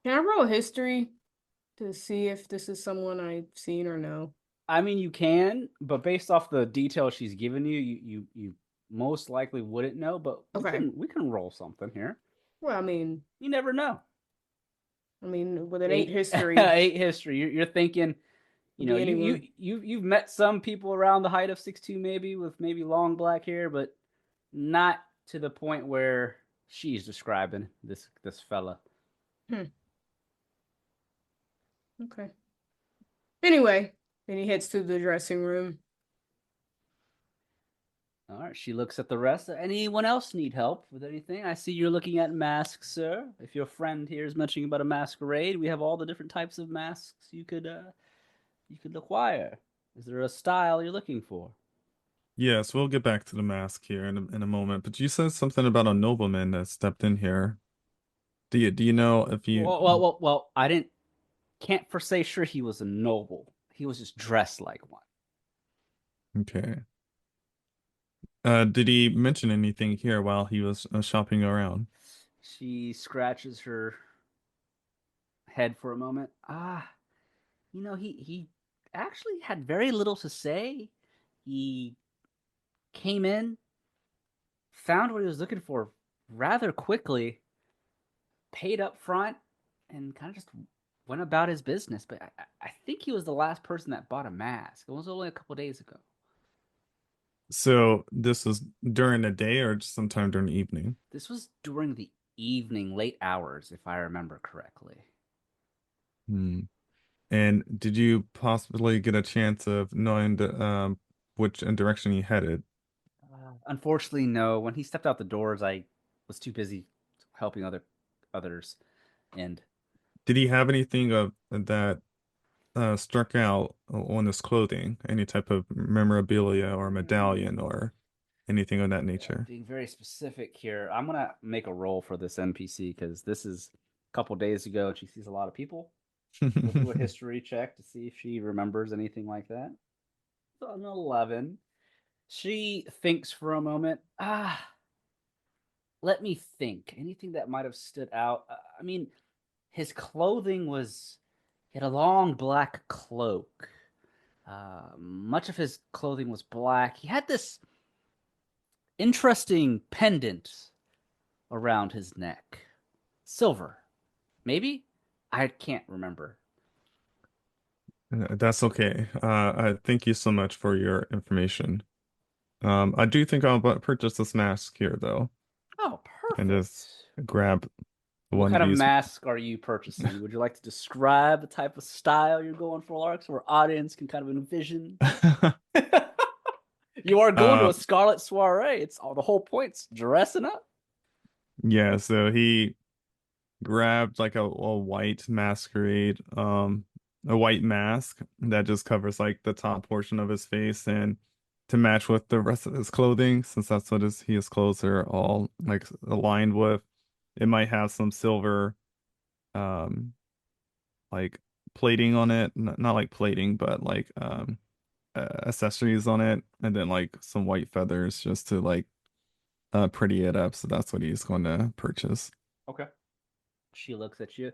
Can I roll history to see if this is someone I've seen or know? I mean, you can, but based off the details she's given you, you most likely wouldn't know. But Okay. we can roll something here. Well, I mean, You never know. with an 8 history. 8 history. You're thinking You know, Be you anyone. you've met some people around the height of 6'2", maybe with maybe long black hair, but not to the point where she's describing this fella. Okay. Anyway, then he heads to the dressing room. All right, she looks at the rest. Anyone else need help with anything? I see you're looking at masks, sir. If your friend here is mentioning about a masquerade, we have all the different types of masks you could acquire. Is there a style you're looking for? Yes, we'll get back to the mask here in a moment. But you said something about a nobleman that stepped in here. Do you know if you Well, I can't for say sure he was a noble. He was just dressed like one. okay. Did he mention anything here while he was shopping around? She scratches her head for a moment. He actually had very little to say. He came in, found what he was looking for rather quickly, paid up front, and kind of just went about his business. But I think he was the last person that bought a mask. It was only a couple days ago. So this was during the day or just sometime during the evening? This was during the evening, late hours, if I remember correctly. Hmm. And did you possibly get a chance of knowing which direction he headed? Unfortunately, no. When he stepped out the doors, I was too busy helping others, and Did he have anything of that struck out on his clothing? Any type of memorabilia or medallion or anything of that nature? being very specific here, I'm gonna make a roll for this NPC because this is a couple days ago, and she sees a lot of people. We'll do a history check to see if she remembers anything like that. So an 11. She thinks for a moment. Let me think. Anything that might have stood out? I mean, his clothing was. He had a long black cloak. Much of his clothing was black. He had this interesting pendant around his neck. Silver. Maybe? I can't remember. That's okay. I thank you so much for your information. I do think I'll purchase this mask here though, Oh, and perfect. just grab What one kind of of these. mask are you purchasing? Would you like to describe the type of style you're going for, Lark, so our audience can kind of envision? You are going to Uh, a Scarlet Soiree. It's all the whole point's dressing up. yeah, so he grabbed like a white masquerade, a white mask that just covers like the top portion of his face and to match with the rest of his clothing, since that's what his clothes are all like aligned with. It might have some silver um like plating on it, not like plating, but like accessories on it, and then like some white feathers just to like pretty it up. So that's what he's going to purchase. Okay. She looks at you.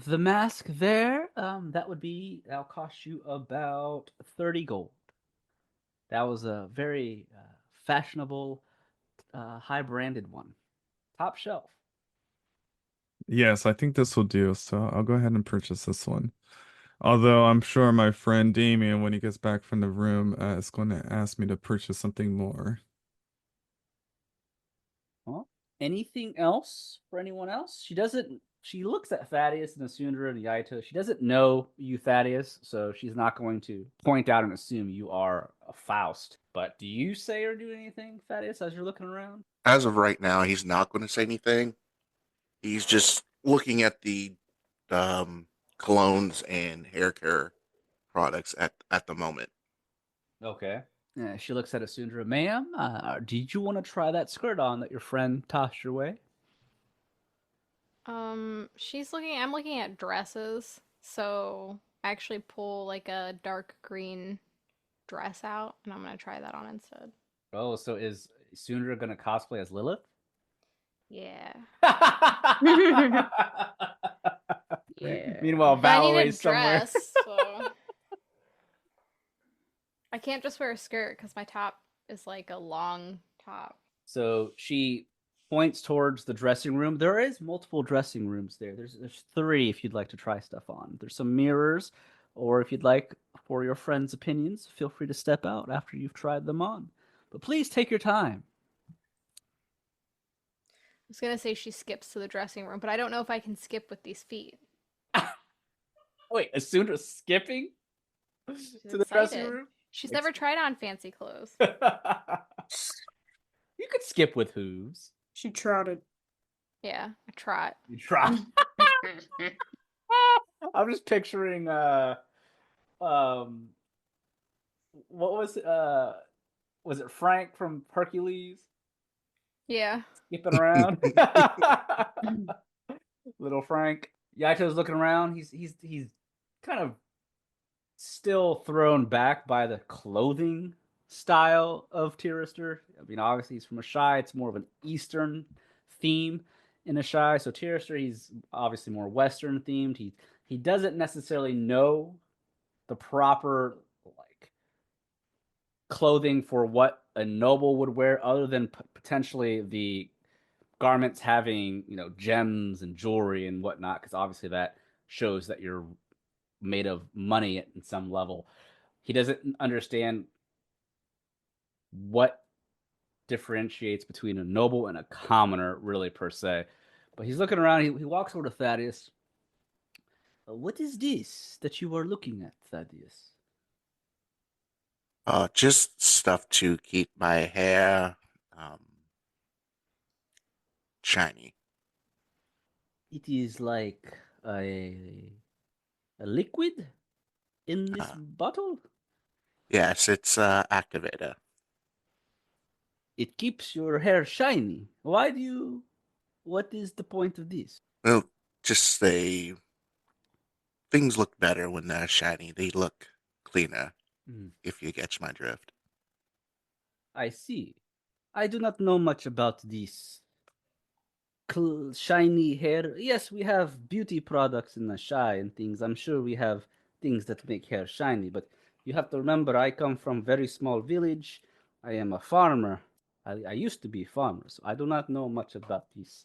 The mask there, that'll cost you about 30 gold. That was a very fashionable, high branded one. Top shelf. Yes, I think this will do. So I'll go ahead and purchase this one. Although I'm sure my friend Damien, when he gets back from the room, is going to ask me to purchase something more. Well, anything else for anyone else? She doesn't. She looks at Thaddeus and Asundra and Yaito. She doesn't know you, Thaddeus, so she's not going to point out and assume you are a Faust. But do you say or do anything, Thaddeus, as you're looking around? As of right now, he's not going to say anything. He's just looking at the um, colognes and hair care products at the moment. Okay. She looks at Asundra. Ma'am, did you want to try that skirt on that your friend tossed your way? I'm looking at dresses, so I actually pull like a dark green dress out, and I'm gonna try that on instead. Oh, so is Asundra going to cosplay as Lilith? Yeah. Yeah. Meanwhile, But I need a Valerie's somewhere. dress, so I can't just wear a skirt because my top is like a long top. So she points towards the dressing room. There is multiple dressing rooms there. There's three if you'd like to try stuff on. There's some mirrors or if you'd like for your friends' opinions, feel free to step out after you've tried them on. But please take your time. I was gonna say she skips to the dressing room, but I don't know if I can skip with these feet. Wait, as soon as skipping She's to the dressing excited. room? She's never tried on fancy clothes. You could skip with hooves. She trotted. Yeah, a trot. You try. I'm just picturing what was it Frank from Hercules Yeah. skipping around? Little Frank. Yaito's looking around. He's kind of still thrown back by the clothing style of Tyrister. I mean, obviously he's from Ashai. It's more of an Eastern theme in Ashai. So Tyrister, he's obviously more Western themed. He doesn't necessarily know the proper like clothing for what a noble would wear, other than potentially the garments having gems and jewelry and whatnot, because obviously that shows that you're made of money at some level. He doesn't understand what differentiates between a noble and a commoner, really, per se. But he's looking around. He walks over to Thaddeus. What is this that you are looking at, Thaddeus? Just stuff to keep my hair shiny. It is like a liquid in this Uh, bottle. Yes, it's activator. It keeps your hair shiny. Why do you? What is the point of this? Well, just things look better when they're shiny. They look cleaner, if you catch my drift. I see. I do not know much about this shiny hair. Yes, we have beauty products in the shy and things. I'm sure we have things that make hair shiny, but you have to remember I come from very small village. I am a farmer. I used to be a farmer, so I do not know much about this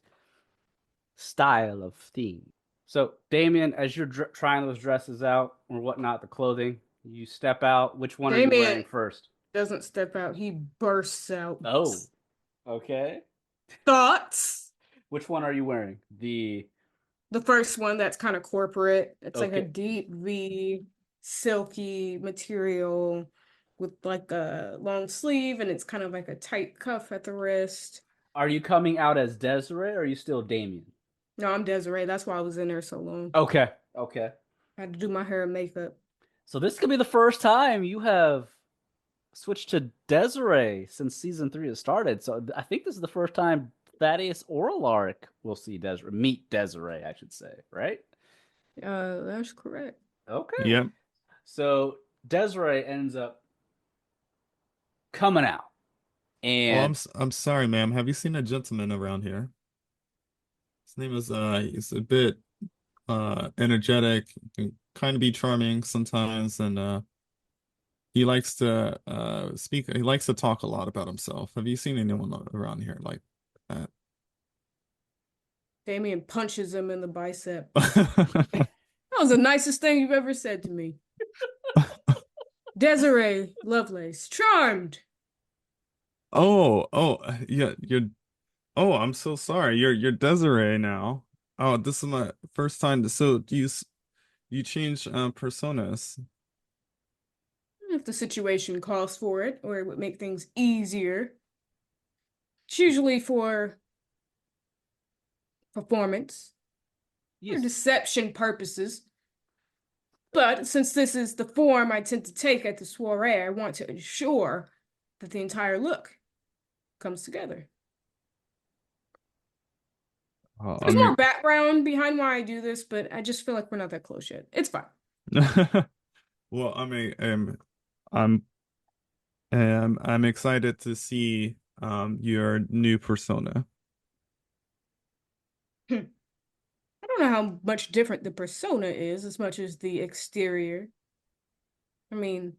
style of thing. So, Damien, as you're trying those dresses out or whatnot, the clothing, you step out. Which one are you wearing Damien first? doesn't step out. He bursts out. Oh, okay. Thoughts? Which one are you wearing? The first one that's kind of corporate. It's like a Okay. deep V, silky material with like a long sleeve, and it's kind of like a tight cuff at the wrist. Are you coming out as Desiree or are you still Damien? No, I'm Desiree. That's why I was in there so long. Okay. I had to do my hair and makeup. So this could be the first time you have switched to Desiree since season 3 has started. So I think this is the first time Thaddeus or Alaric will see meet Desiree, I should say, right? That's correct. Okay. Yep. So Desiree ends up coming out. Oh, And I'm sorry, ma'am. Have you seen a gentleman around here? His name is he's a bit energetic, can kind of be charming sometimes, and he likes to speak. He likes to talk a lot about himself. Have you seen anyone around here like that? Damien punches him in the bicep. That was the nicest thing you've ever said to me. Desiree Lovelace, charmed. Yeah, oh, I'm so sorry. You're Desiree now. Oh, this is my first time. So do you change personas? If the situation calls for it, or it would make things easier. It's usually for performance or yes. deception purposes. But since this is the form I tend to take at the soiree, I want to ensure that the entire look comes together. There's more background behind why I do this, but I just feel like we're not that close yet. It's fine. Well, I mean, I'm excited to see your new persona. I don't know how much different the persona is as much as the exterior. I mean,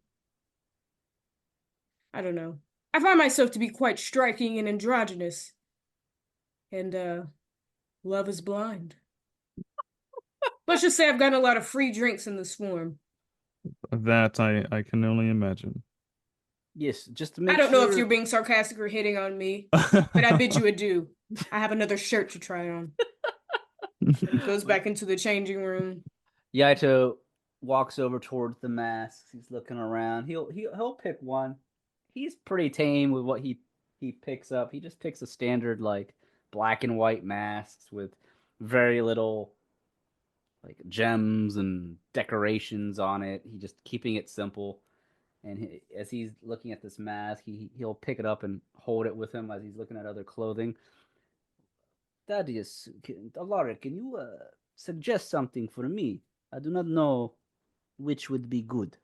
I don't know. I find myself to be quite striking and androgynous. And love is blind. Let's just say I've gotten a lot of free drinks in this form. That I can only imagine. Yes, just to I make don't know if sure. you're being sarcastic or hitting on me, but I bid you adieu. I have another shirt to try on. And he goes back into the changing room. Yaito walks over towards the masks. He's looking around. He'll pick one. He's pretty tame with what he picks up. He just picks a standard like black and white masks with very little like gems and decorations on it. He just keeping it simple. And as he's looking at this mask, he'll pick it up and hold it with him as he's looking at other clothing. Thaddeus, Alaric, can you suggest something for me? I do not know which would be good.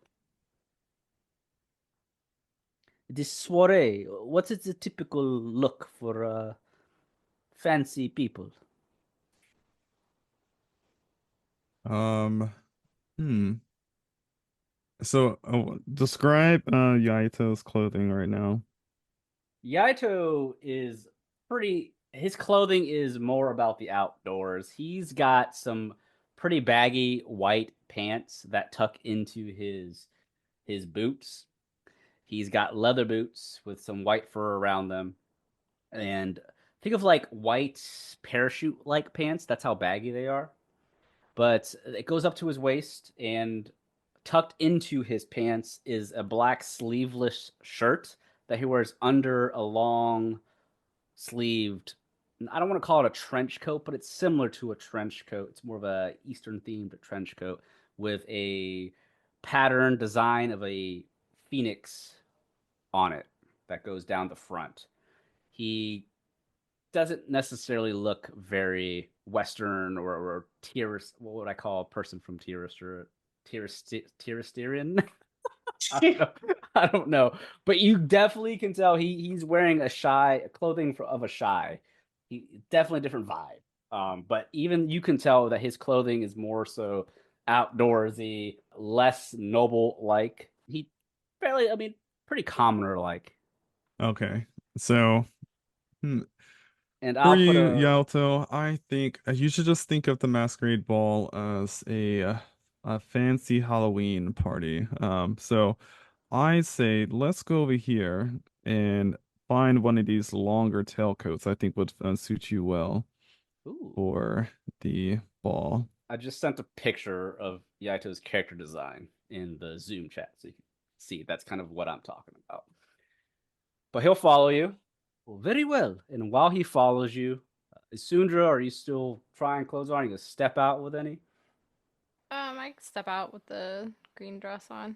This soiree, what is the typical look for fancy people? Um, hmm. So, describe Yaito's clothing right now. Yaito is pretty. His clothing is more about the outdoors. He's got some pretty baggy white pants that tuck into his boots. He's got leather boots with some white fur around them, and think of like white parachute like pants. That's how baggy they are. But it goes up to his waist, and tucked into his pants is a black sleeveless shirt that he wears under a long sleeved. I don't want to call it a trench coat, but it's similar to a trench coat. It's more of a Eastern themed trench coat with a pattern design of a phoenix on it that goes down the front. He doesn't necessarily look very Western or tourist. What would I call a person from tourist or touristerian? I don't know. I don't know, but you definitely can tell he's wearing a shy clothing of a shy. He definitely a different vibe. But even you can tell that his clothing is more so outdoorsy, less noble like. He fairly, I mean, pretty commoner like. Okay. So, hmm, And for I'll put you, a Yalto, I think you should just think of the Masquerade Ball as a fancy Halloween party. So I say let's go over here and find one of these longer tailcoats. I think would suit you well ooh. for the ball. I just sent a picture of Yaito's character design in the Zoom chat, so you can see that's kind of what I'm talking about. But he'll follow you. Well, very well. And while he follows you, Sundra, are you still trying clothes on? Are you gonna step out with any? I can step out with the green dress on.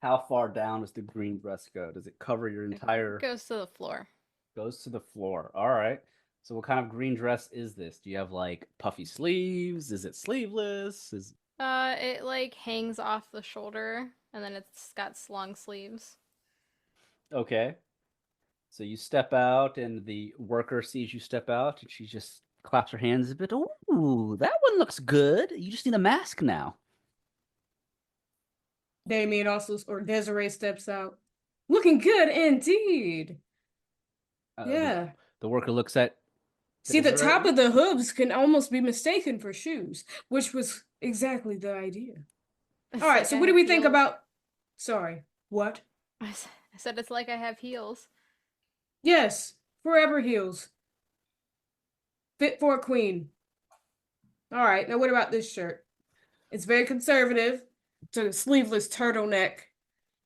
How far down does the green dress go? Does it cover your It entire? goes to the floor. Goes to the floor. All right. So what kind of green dress is this? Do you have like puffy sleeves? Is it sleeveless? Is It like hangs off the shoulder, and then it's got long sleeves. okay. So you step out, and the worker sees you step out, and she just claps her hands a bit. Ooh, that one looks good. You just need a mask now. Damien also, or Desiree steps out. Looking good indeed. Uh, the Yeah. the worker looks at See, the top Desiree. of the hooves can almost be mistaken for shoes, which was exactly the idea. It's All right, like so I what do have we think heels. about? Sorry, what? I said it's like I have heels. Yes, forever heels. Fit for a queen. All right, now what about this shirt? It's very conservative. It's a sleeveless turtleneck.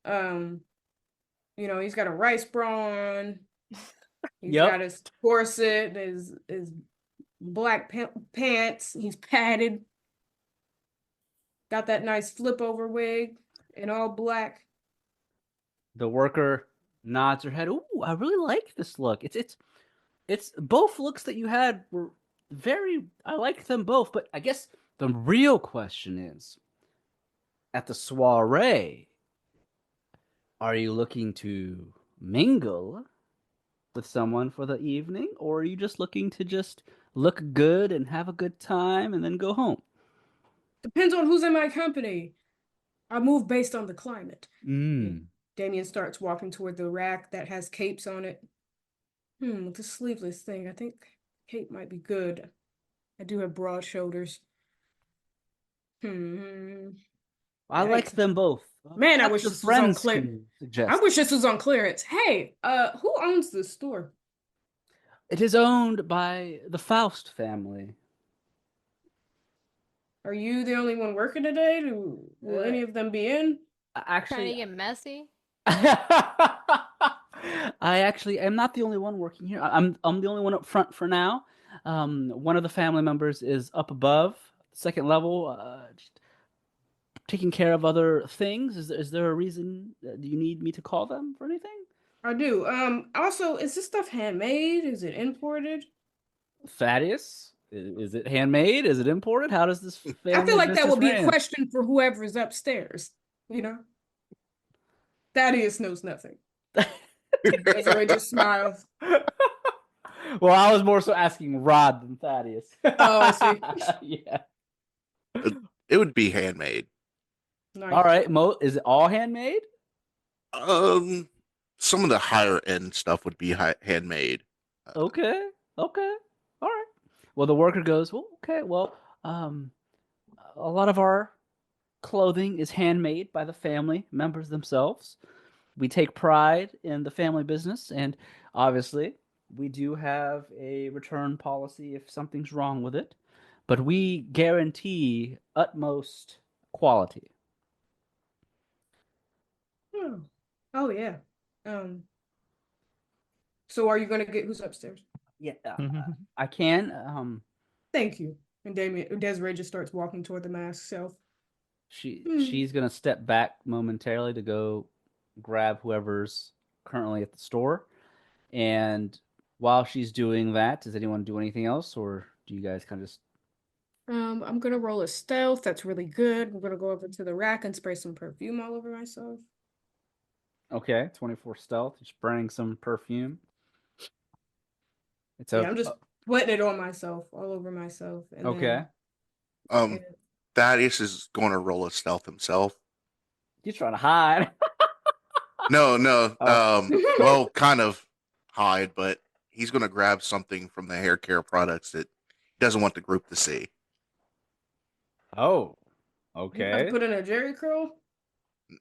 Um, he's got a rice bra on. He's got Yep. his corset, his black pants. He's padded. Got that nice flip over wig in all black. The worker nods her head. Ooh, I really like this look. It's both looks that you had were very. I liked them both, but I guess the real question is, at the soiree, are you looking to mingle with someone for the evening, or are you just looking to just look good and have a good time and then go home? Depends on who's in my company. I move based on the climate. Mm. Damien starts walking toward the rack that has capes on it. With the sleeveless thing, I think cape might be good. I do have broad shoulders. Hmm. I like Yikes. them both. Man, I Lots wish of this was on friends clear. can I suggest. wish this was on clearance. Hey, who owns this store? It is owned by the Faust family. Are you the only one working today? Will any of them be in? Trying to Actually, get messy? I actually am not the only one working here. I'm the only one up front for now. One of the family members is up above, second level, just taking care of other things. Is there a reason? Do you need me to call them for anything? I do. Also, is this stuff handmade? Is it imported? Thaddeus, is it handmade? Is it imported? How does this I feel family like that business would be a ran? question for whoever is upstairs. You know? Thaddeus knows nothing. Desiree just smiles. Well, I was more so asking Rod than Thaddeus. Oh, I see. Yeah. It would be handmade. Nice. All right, is it all handmade? Some of the higher end stuff would be handmade. Okay. Okay. All right. Well, the worker goes, well, okay, well, a lot of our clothing is handmade by the family members themselves. We take pride in the family business, and obviously, we do have a return policy if something's wrong with it, but we guarantee utmost quality. Oh. Oh yeah. Um. So are you gonna get who's upstairs? Yeah, I can. Thank you. And Desiree just starts walking toward the mask shelf. She's gonna step back momentarily to go grab whoever's currently at the store. And while she's doing that, does anyone do anything else, or do you guys kind of just I'm gonna roll a stealth. That's really good. I'm gonna go over to the rack and spray some perfume all over myself. okay? 24 stealth, just spraying some perfume. It's Yeah, I'm just putting it on myself, all over myself. And okay. Um, Thaddeus is going to roll a stealth himself. He's trying to hide. No. Oh. Well, kind of hide, but he's going to grab something from the hair care products that he doesn't want the group to see. Oh, You about okay. to put in a Jerry curl?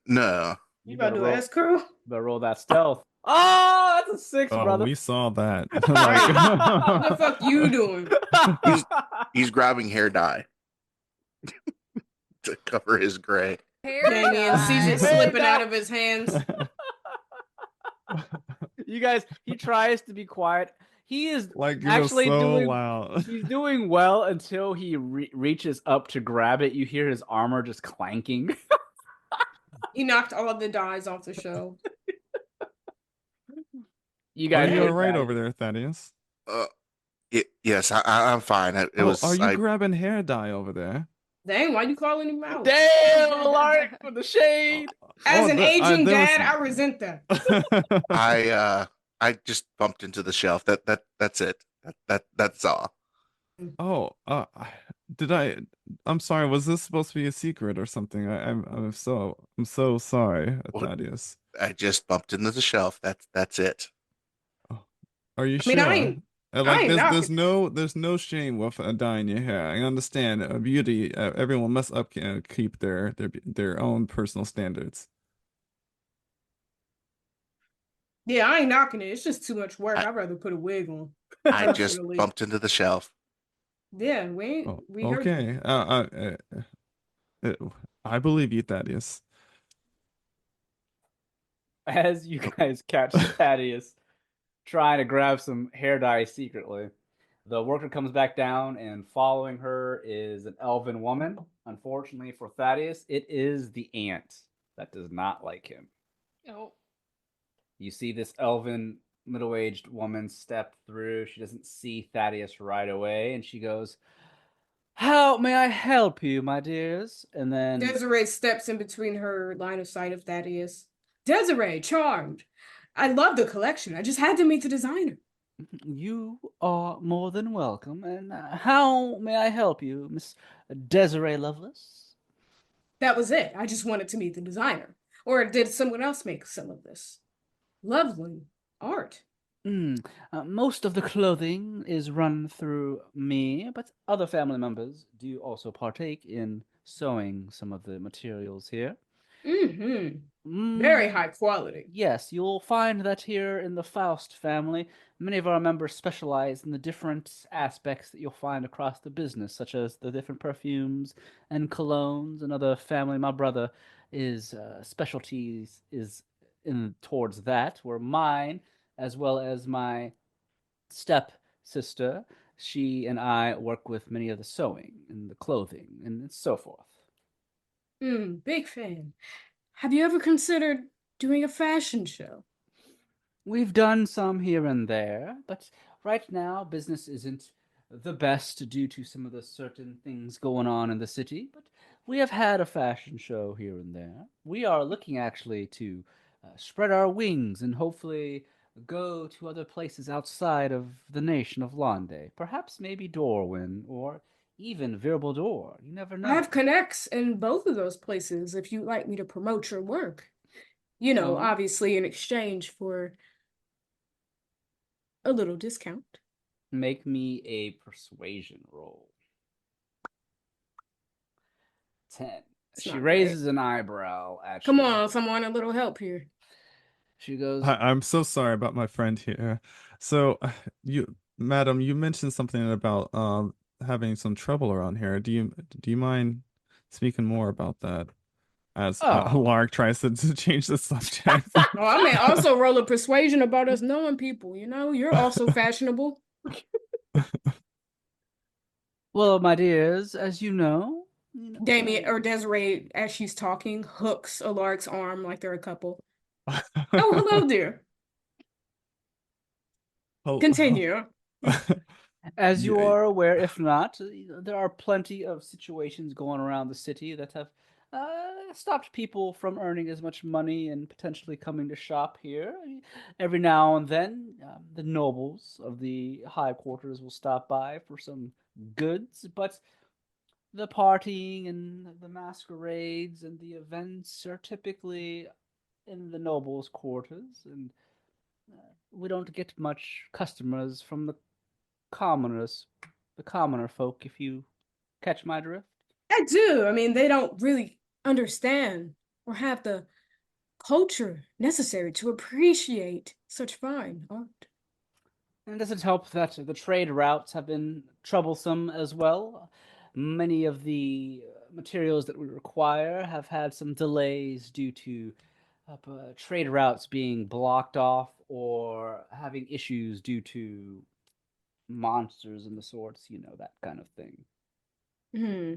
No. You about to do an S curl? Better roll that stealth. Oh, that's a 6, Oh, brother. we saw that. What the fuck you doing? He's grabbing hair dye to cover his gray. Damien sees it slipping out of his hands. You guys, he tries to be quiet. He is like you're actually so doing loud. he's doing well until he reaches up to grab it. You hear his armor just clanking. He knocked all of the dies off the shelf. You Are guys you hate all right that. over there, Thaddeus? Yes, I'm fine. Are you grabbing hair dye over there? Dang, why you calling him out? Damn, Alaric with the shade. As an aging there was- dad, I resent that. I just bumped into the shelf. That's it. That's all. Oh, I'm sorry. Was this supposed to be a secret or something? I'm so sorry, What? Thaddeus. I just bumped into the shelf. That's it. Are you I mean, sure? I ain't Like there's knocking. no shame with dyeing your hair. I understand beauty. Everyone must keep their own personal standards. Yeah, I ain't knocking it. It's just too much work. I- I'd rather put a wig on. I just Personally. bumped into the shelf. Yeah, Oh, we heard you. okay. I believe you, Thaddeus. As you guys catch Thaddeus trying to grab some hair dye secretly, the worker comes back down, and following her is an elven woman. Unfortunately for Thaddeus, it is the ant that does not like him. Oh. You see this elven middle-aged woman step through. She doesn't see Thaddeus right away, and she goes, "How may I help you, my dears?" And then Desiree steps in between her line of sight of Thaddeus. Desiree, charmed. I love the collection. I just had to meet the designer. you are more than welcome. And how may I help you, Miss Desiree Lovelace? That was it. I just wanted to meet the designer. Or did someone else make some of this? Lovely art. Most of the clothing is run through me, but other family members do also partake in sewing some of the materials here. Mm-hmm. Very Mm, high quality. yes, you'll find that here in the Faust family, many of our members specialize in the different aspects that you'll find across the business, such as the different perfumes and colognes and other family. My brother is specialties is in towards that, where mine, as well as my step sister, she and I work with many of the sewing and the clothing and so forth. Big fan. Have you ever considered doing a fashion show? We've done some here and there, but right now business isn't the best due to some of the certain things going on in the city. But we have had a fashion show here and there. We are looking actually to spread our wings and hopefully go to other places outside of the nation of Londe. Perhaps maybe Dorwin or even Virbaldor. You never I have know. connects in both of those places if you'd like me to promote your work. Oh, Obviously in exchange for a little discount. make me a persuasion roll. 10. It's She not great. raises an eyebrow at Come you. on, someone, a little help here. She goes, I'm so sorry about my friend here. So, madam, you mentioned something about having some trouble around here. Do you mind speaking more about that? As "Oh, Lark tries to change the subject. Oh, I may also roll a persuasion about us knowing people, You're also fashionable. well, my dears, as Damien or Desiree, as she's talking, hooks Alaric's arm like they're a couple. Oh, hello, dear. Oh, Continue. as you yeah. are aware, if not, there are plenty of situations going around the city that have stopped people from earning as much money and potentially coming to shop here. Every now and then, the nobles of the high quarters will stop by for some goods, but the partying and the masquerades and the events are typically in the nobles' quarters, and we don't get much customers from commoners, the commoner folk, if you catch my drift. I do. I mean, they don't really understand or have the culture necessary to appreciate such fine art. And does it help that the trade routes have been troublesome as well? Many of the materials that we require have had some delays due to trade routes being blocked off or having issues due to monsters and the sorts, that kind of thing. Hmm.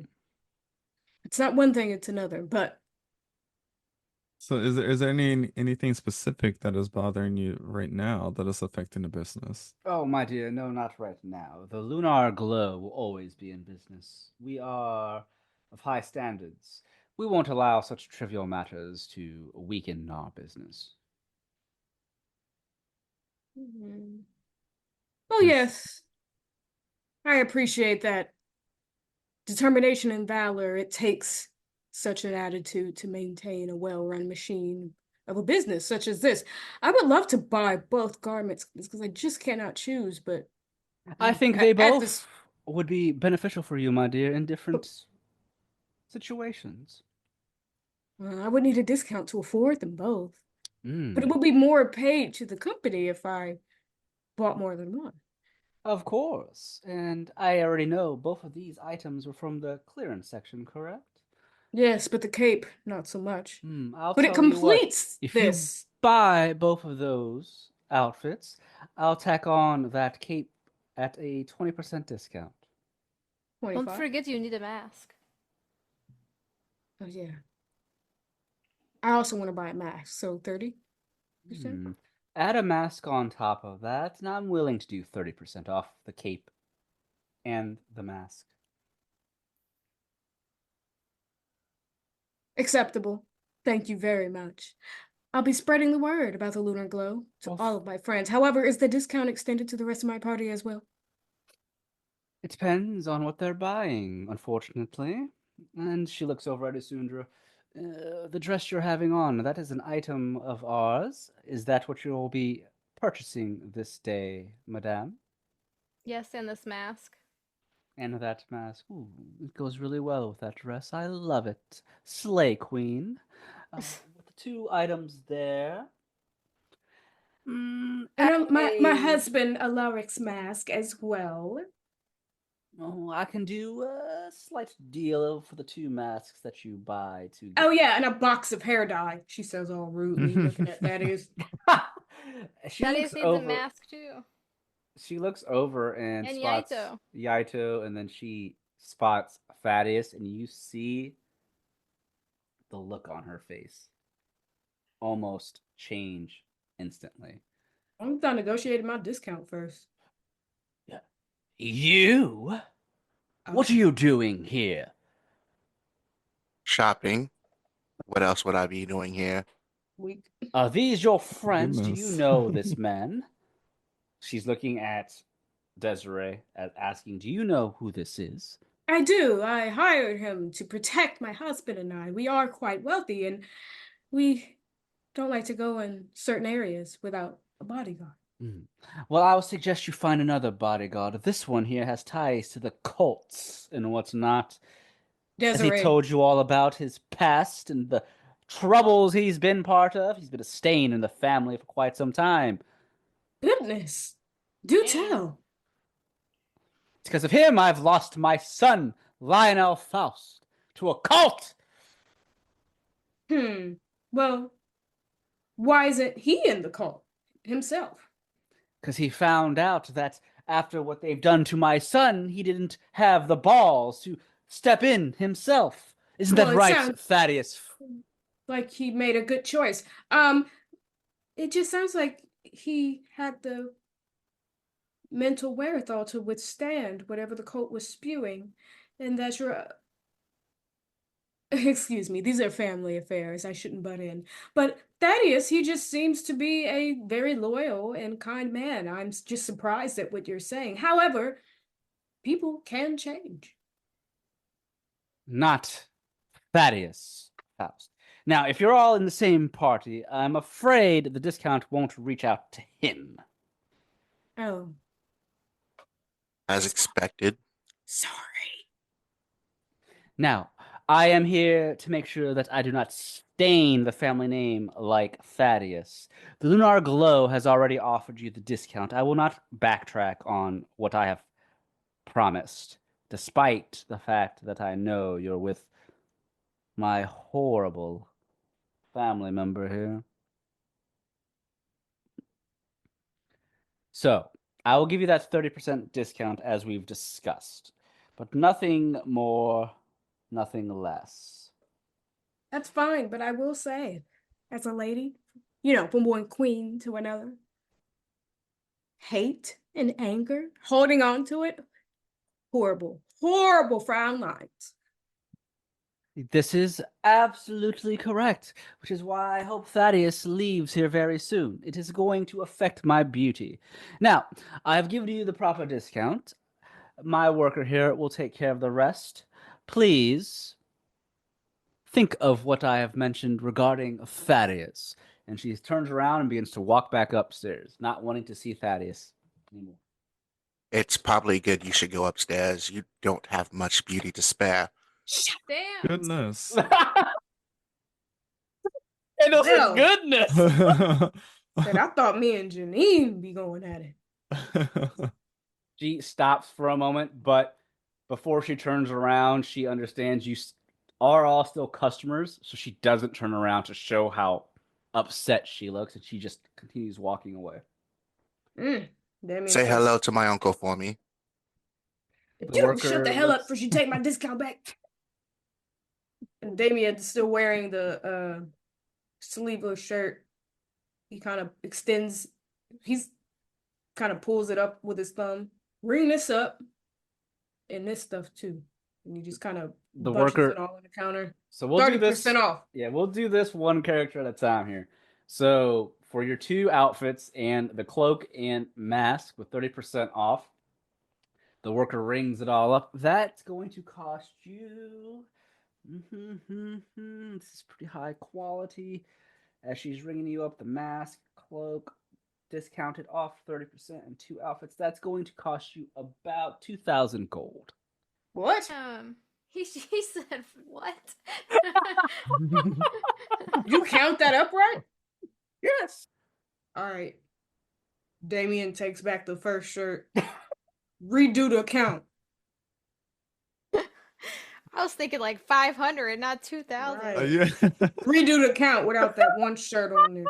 It's not one thing, it's another, but So is there anything specific that is bothering you right now that is affecting the business? Oh, my dear, no, not right now. The Lunar Glow will always be in business. We are of high standards. We won't allow such trivial matters to weaken our business. Mhm. Oh Is yes, I appreciate that determination and valor. It takes such an attitude to maintain a well-run machine of a business such as this. I would love to buy both garments because I just cannot choose, but I think they at this, both would be beneficial for you, my dear, in different situations. I would need a discount to afford them both. But it Hmm. would be more paid to the company if I bought more than one. Of course. And I already know both of these items were from the clearance section, correct? Yes, but the cape, not so much. I'll But it tell you what, completes if you this. buy both of those outfits, I'll tack on that cape at a 20% discount. Don't 25. forget you need a mask. Oh yeah. I also want to buy a mask, so 30%. Hmm. Add a mask on top of that, and I'm willing to do 30% off the cape and the mask. Acceptable. Thank you very much. I'll be spreading the word about the lunar glow to Well, all of my friends. However, is the discount extended to the rest of my party as well? it depends on what they're buying, unfortunately. And she looks over at Isundra. The dress you're having on, that is an item of ours. Is that what you'll be purchasing this day, madame? Yes, and this mask. And that mask. Ooh, it goes really well with that dress. I love it. Slay Queen. With the 2 items there. And At my a- husband a Larix mask as well. Oh, I can do a slight deal for the 2 masks that you buy to Oh yeah, and a box of hair dye. She says all rudely, looking at Thaddeus. She Thaddeus looks needs a over. mask too. She looks over and And spots Yaito. Yaito, and then she spots Thaddeus, and you see the look on her face almost change instantly. I'm done negotiating my discount first. You? What are Okay. you doing here? Shopping. What else would I be doing here? Weak. Are these your friends? Do you Goodness. know this man? She's looking at Desiree, asking, do you know who this is? I do. I hired him to protect my husband and I. We are quite wealthy, and we don't like to go in certain areas without a bodyguard. Well, I would suggest you find another bodyguard. This one here has ties to the cults and whatnot. Has he Desiree. told you all about his past and the troubles he's been part of? He's been a stain in the family for quite some time. Goodness. Do And- tell. It's because of him I've lost my son, Lionel Faust, to a cult. Well, why isn't he in the cult himself? Because he found out that after what they've done to my son, he didn't have the balls to step in himself. Isn't Well, that it right, sounds- Thaddeus? Like he made a good choice. It just sounds like he had the mental wherewithal to withstand whatever the cult was spewing, and that you're excuse me, these are family affairs. I shouldn't butt in. But Thaddeus, he just seems to be a very loyal and kind man. I'm just surprised at what you're saying. However, people can change. Not Thaddeus Faust. Now, if you're all in the same party, I'm afraid the discount won't reach out to him. Oh, As expected. sorry. Now, I am here to make sure that I do not stain the family name like Thaddeus. The Lunar Glow has already offered you the discount. I will not backtrack on what I have promised, despite the fact that I know you're with my horrible family member here. So, I will give you that 30% discount as we've discussed, but nothing more, nothing less. That's fine, but I will say, as a lady, from one queen to another, hate and anger, holding on to it, horrible, horrible frown lines. This is absolutely correct, which is why I hope Thaddeus leaves here very soon. It is going to affect my beauty. Now, I have given you the proper discount. My worker here will take care of the rest. Please think of what I have mentioned regarding Thaddeus. And she turns around and begins to walk back upstairs, not wanting to see Thaddeus anymore. It's probably good you should go upstairs. You don't have much beauty to spare. Damn. Goodness. And also Well. goodness! But I thought me and Janine be going at it. She stops for a moment, but before she turns around, she understands you are all still customers, so she doesn't turn around to show how upset she looks, and she just continues walking away. Damien Say says, hello to my uncle for me. "If The you don't shut the worker hell up looks- before you take my discount back." And Damien's still wearing the sleeveless shirt. He kind of he's kind of pulls it up with his thumb. Ring this up. And this stuff too. And he just kind of The bunches worker- it all on the counter. So we'll do this. 30% off. Yeah, we'll do this one character at a time here. So for your 2 outfits and the cloak and mask with 30% off, the worker rings it all up. That's going to cost you. This is pretty high quality. As she's ringing you up, the mask, cloak, discounted off 30% and 2 outfits, that's going to cost you about 2,000 gold. What? He said what? You count that up right? Yes. All right. Damien takes back the first shirt. Redo the count. I was thinking like 500, not 2,000. Right. Yeah. Redo the count without that one shirt on there.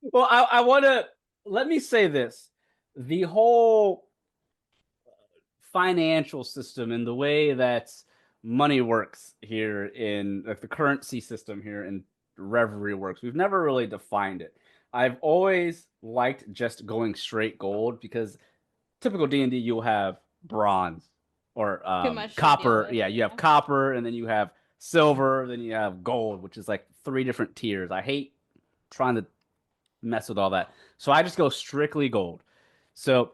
Well, I want to let me say this: the whole financial system and the way that money works here in like the currency system here in Reverie works, we've never really defined it. I've always liked just going straight gold because typical D&D you'll have bronze or Too much to copper. deal with, Yeah, you have yeah. copper, and then you have silver, then you have gold, which is like 3 different tiers. I hate trying to mess with all that. So I just go strictly gold. So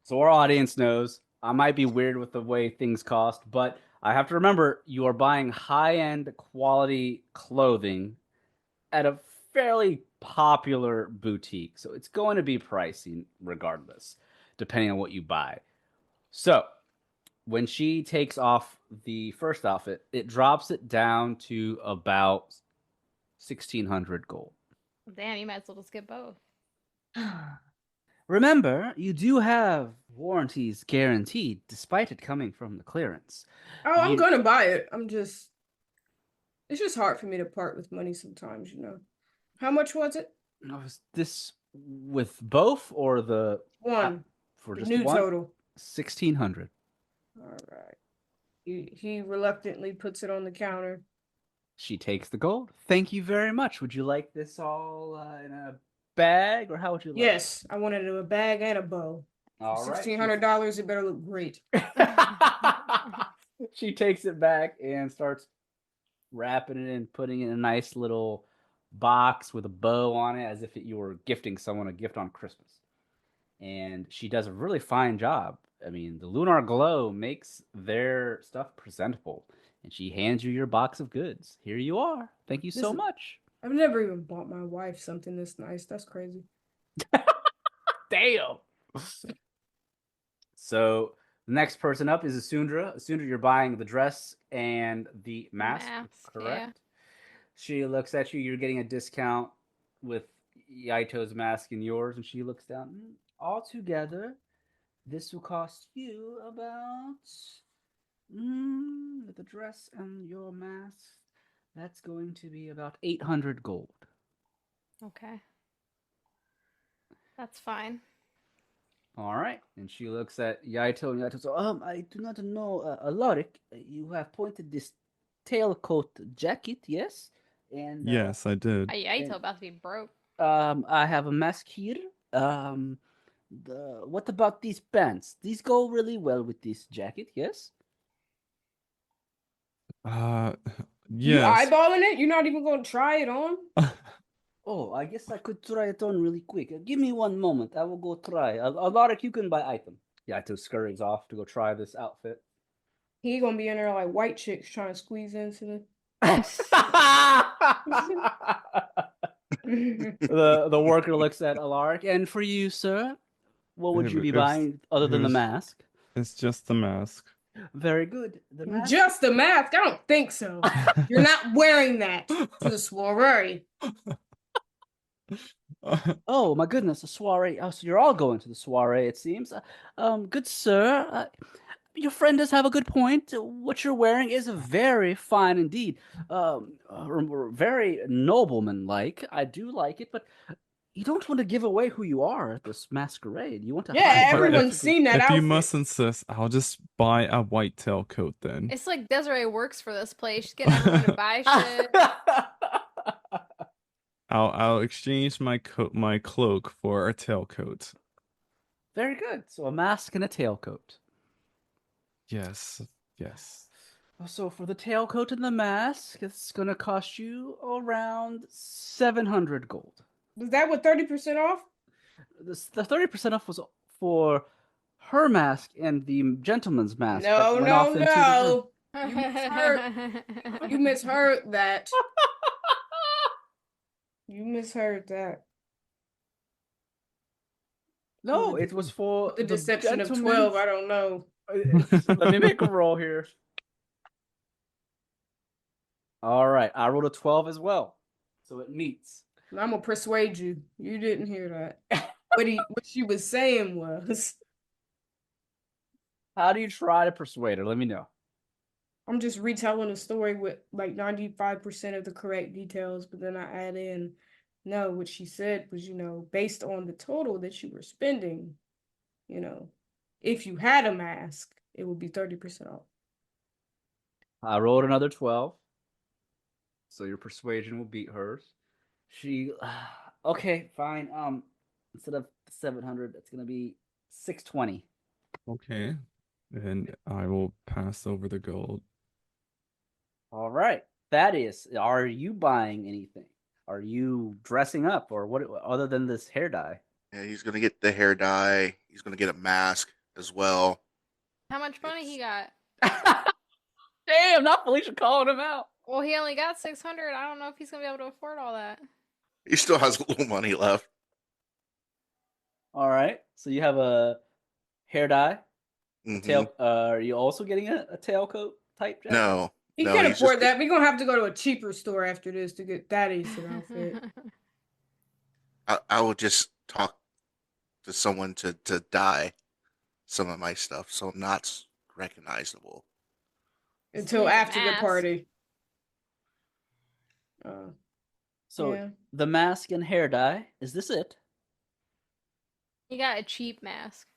our audience knows I might be weird with the way things cost, but I have to remember you are buying high-end quality clothing at a fairly popular boutique. So it's going to be pricey regardless, depending on what you buy. So when she takes off the first outfit, it drops it down to about 1,600 gold. Damn, you might as well just get both. Remember, you do have warranties guaranteed, despite it coming from the clearance. Oh, I'm You- gonna buy it. It's just hard for me to part with money sometimes, you know. How much was it? Was this with both or the One. for The just new one? total. 1,600. All right. He reluctantly puts it on the counter. She takes the gold. Thank you very much. Would you like this all in a bag, or how would you like? Yes, I wanted a bag and a bow. All right. $1,600, it better look great. She takes it back and starts wrapping it and putting it in a nice little box with a bow on it, as if you were gifting someone a gift on Christmas. And she does a really fine job. I mean, the Lunar Glow makes their stuff presentable. And she hands you your box of goods. Here you are. Thank you so much. I've never even bought my wife something this nice. That's crazy. Damn. So the next person up is Asundra. Asundra, you're buying the dress and the mask, correct? Yeah. She looks at you. You're getting a discount with Yaito's mask and yours, and she looks down. All together, this will cost you about the dress and your mask. That's going to be about 800 gold. Okay. That's fine. All right. And she looks at Yaito, and Yaito says, I do not know, Alaric, you have pointed this tailcoat jacket, yes? And Yes, I did. Yaito about to be broke. I have a mask here. What about these pants? These go really well with this jacket, yes? You Yes. eyeballing it? You're not even going to try it on? Oh, I guess I could try it on really quick. Give me one moment. I will go try. Alaric, you can buy item. Yaito scurries off to go try this outfit. He gonna be in there like white chicks trying to squeeze into the... The worker looks at Alaric, and for you, sir, what would you be buying other than the mask? It's just the mask. Very good. The mask. Just the mask? I don't think so. You're not wearing that to the soiree. Oh my goodness, a soiree! Oh, so you're all going to the soiree, it seems. Good sir, your friend does have a good point. What you're wearing is very fine indeed. Very nobleman-like. I do like it, but you don't want to give away who you are at this masquerade. You want to Yeah, hide everyone's seen that If outfit. you must insist, I'll just buy a white tailcoat then. It's like Desiree works for this place. She's getting everyone to buy shit. I'll exchange my cloak for a tailcoat. Very good. So a mask and a tailcoat. Yes, yes. So for the tailcoat and the mask, it's gonna cost you around 700 gold. Was that with 30% off? The 30% off was for her mask and the gentleman's mask. that No, went no, off into the room. no. You misheard. You misheard that. You misheard that. No, it was for The deception of 12, gentleman's- I don't know. Let me make a roll here. All right, I rolled a 12 as well, so it meets. I'm gonna persuade you. You didn't hear that. What she was saying was, How do you try to persuade her? Let me know. I'm just retelling the story with like 95% of the correct details, but then I add in, no, what she said was, based on the total that you were spending, if you had a mask, it would be 30% off. I rolled another 12, so your persuasion will beat hers. She, okay, fine. Instead of 700, it's gonna be 620. Okay. And I will pass over the gold. All right, Thaddeus, are you buying anything? Are you dressing up, or what? Other than this hair dye? Yeah, he's gonna get the hair dye. He's gonna get a mask as well. How much money he got? Damn, not Felicia calling him out. Well, he only got 600. I don't know if he's gonna be able to afford all that. He still has a little money left. All right, so you have a hair dye. Mhm. Tail. Are you also getting a tailcoat type jacket? No, He no, can't he's afford just- that. We're gonna have to go to a cheaper store after this to get that decent outfit. I will just talk to someone to dye some of my stuff so I'm not recognizable. Until Need some after the ass. party. So Yeah. the mask and hair dye. Is this it? He got a cheap mask.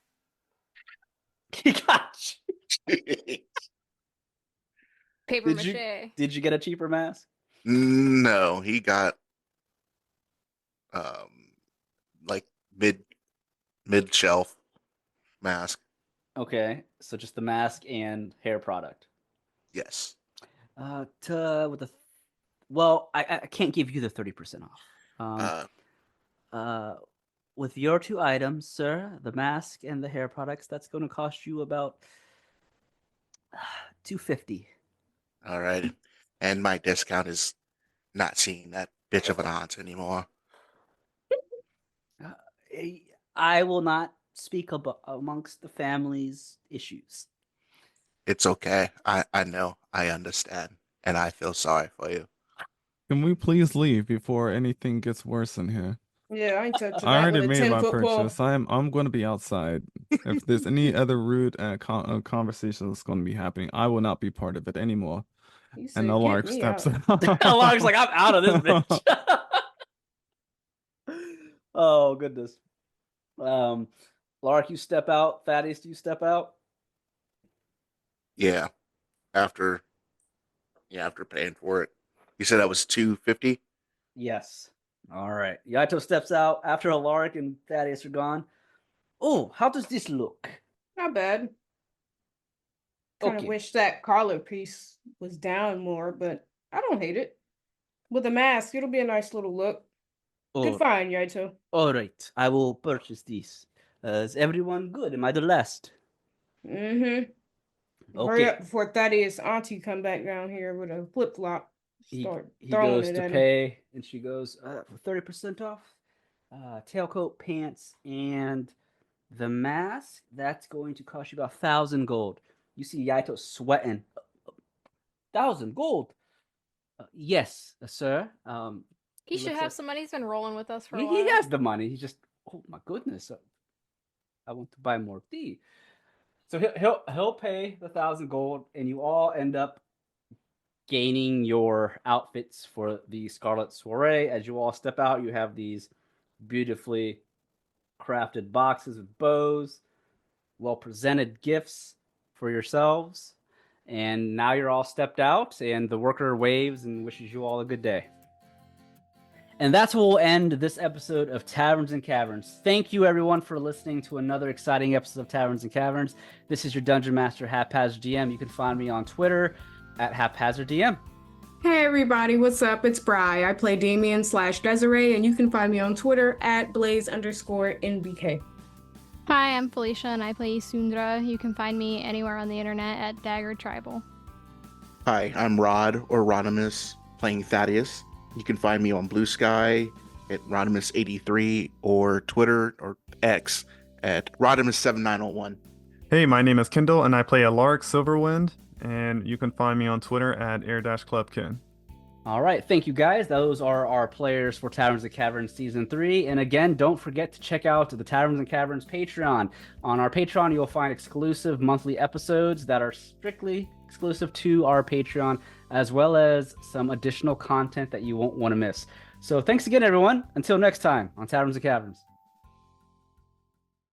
He got you. Paper Did mache. Did you get a cheaper mask? No, he got like mid shelf mask. Okay, so just the mask and hair product. Yes. With the well, I can't give you the 30% off. With your two items, sir, the mask and the hair products, that's going to cost you about $250. All right. And my discount is not seeing that bitch of an aunt anymore. I will not speak amongst the family's issues. It's okay. I know. I understand. And I feel sorry for you. Can we please leave before anything gets worse in here? Yeah, I ain't touching I that already with a made my 10-foot pole. purchase. I'm going to be outside. If there's any other rude conversation that's going to be happening, I will not be part of it anymore. You said, And the "Get lark me steps out." out. Lark's like, I'm out of this bitch. Oh goodness. Lark, you step out. Thaddeus, do you step out? Yeah. After paying for it. You said that was $250? Yes. All right. Yaito steps out after Alaric and Thaddeus are gone. Oh, how does this look? Not bad. Kind of Okay. wish that collar piece was down more, but I don't hate it. With a mask, it'll be a nice little look. Good Oh, find, Yaito. all right. I will purchase this. Is everyone good? Am I the last? Mm-hmm. Hurry Okay. up before Thaddeus' auntie come back down here with a flip-flop. He Start he throwing goes it to at him. pay, and she goes, 30% off. Tailcoat, pants, and the mask. That's going to cost you about 1,000 gold. You see Yaito sweating. 1,000 gold. Yes, sir. He should looks have like- some money. He's been rolling with us for a He, while. he has the money. He's just, oh my goodness, I want to buy more tea. So he'll pay the 1,000 gold, and you all end up gaining your outfits for the Scarlet Soiree. As you all step out, you have these beautifully crafted boxes with bows, well presented gifts for yourselves. And now you're all stepped out, and the worker waves and wishes you all a good day. And that's where we'll end this episode of Taverns and Caverns. Thank you, everyone, for listening to another exciting episode of Taverns and Caverns. This is your Dungeon Master, Haphazard DM. You can find me on Twitter at Haphazard DM. Hey everybody, what's up? It's Bri. I play Damien/Desiree, and you can find me on Twitter at Blaze_NBK. Hi, I'm Felicia, and I play Sundra. You can find me anywhere on the internet at Dagger Tribal. Hi, I'm Rod or Rodimus playing Thaddeus. You can find me on Blue Sky at Rodimus83 or Twitter or X at Rodimus7901. Hey, my name is Kendall, and I play Alaric Silverwind, and you can find me on Twitter at air-clubkin. All right, thank you guys. Those are our players for Taverns and Caverns Season 3. And again, don't forget to check out the Taverns and Caverns Patreon. On our Patreon, you'll find exclusive monthly episodes that are strictly exclusive to our Patreon, as well as some additional content that you won't want to miss. So thanks again, everyone. Until next time on Taverns and Caverns.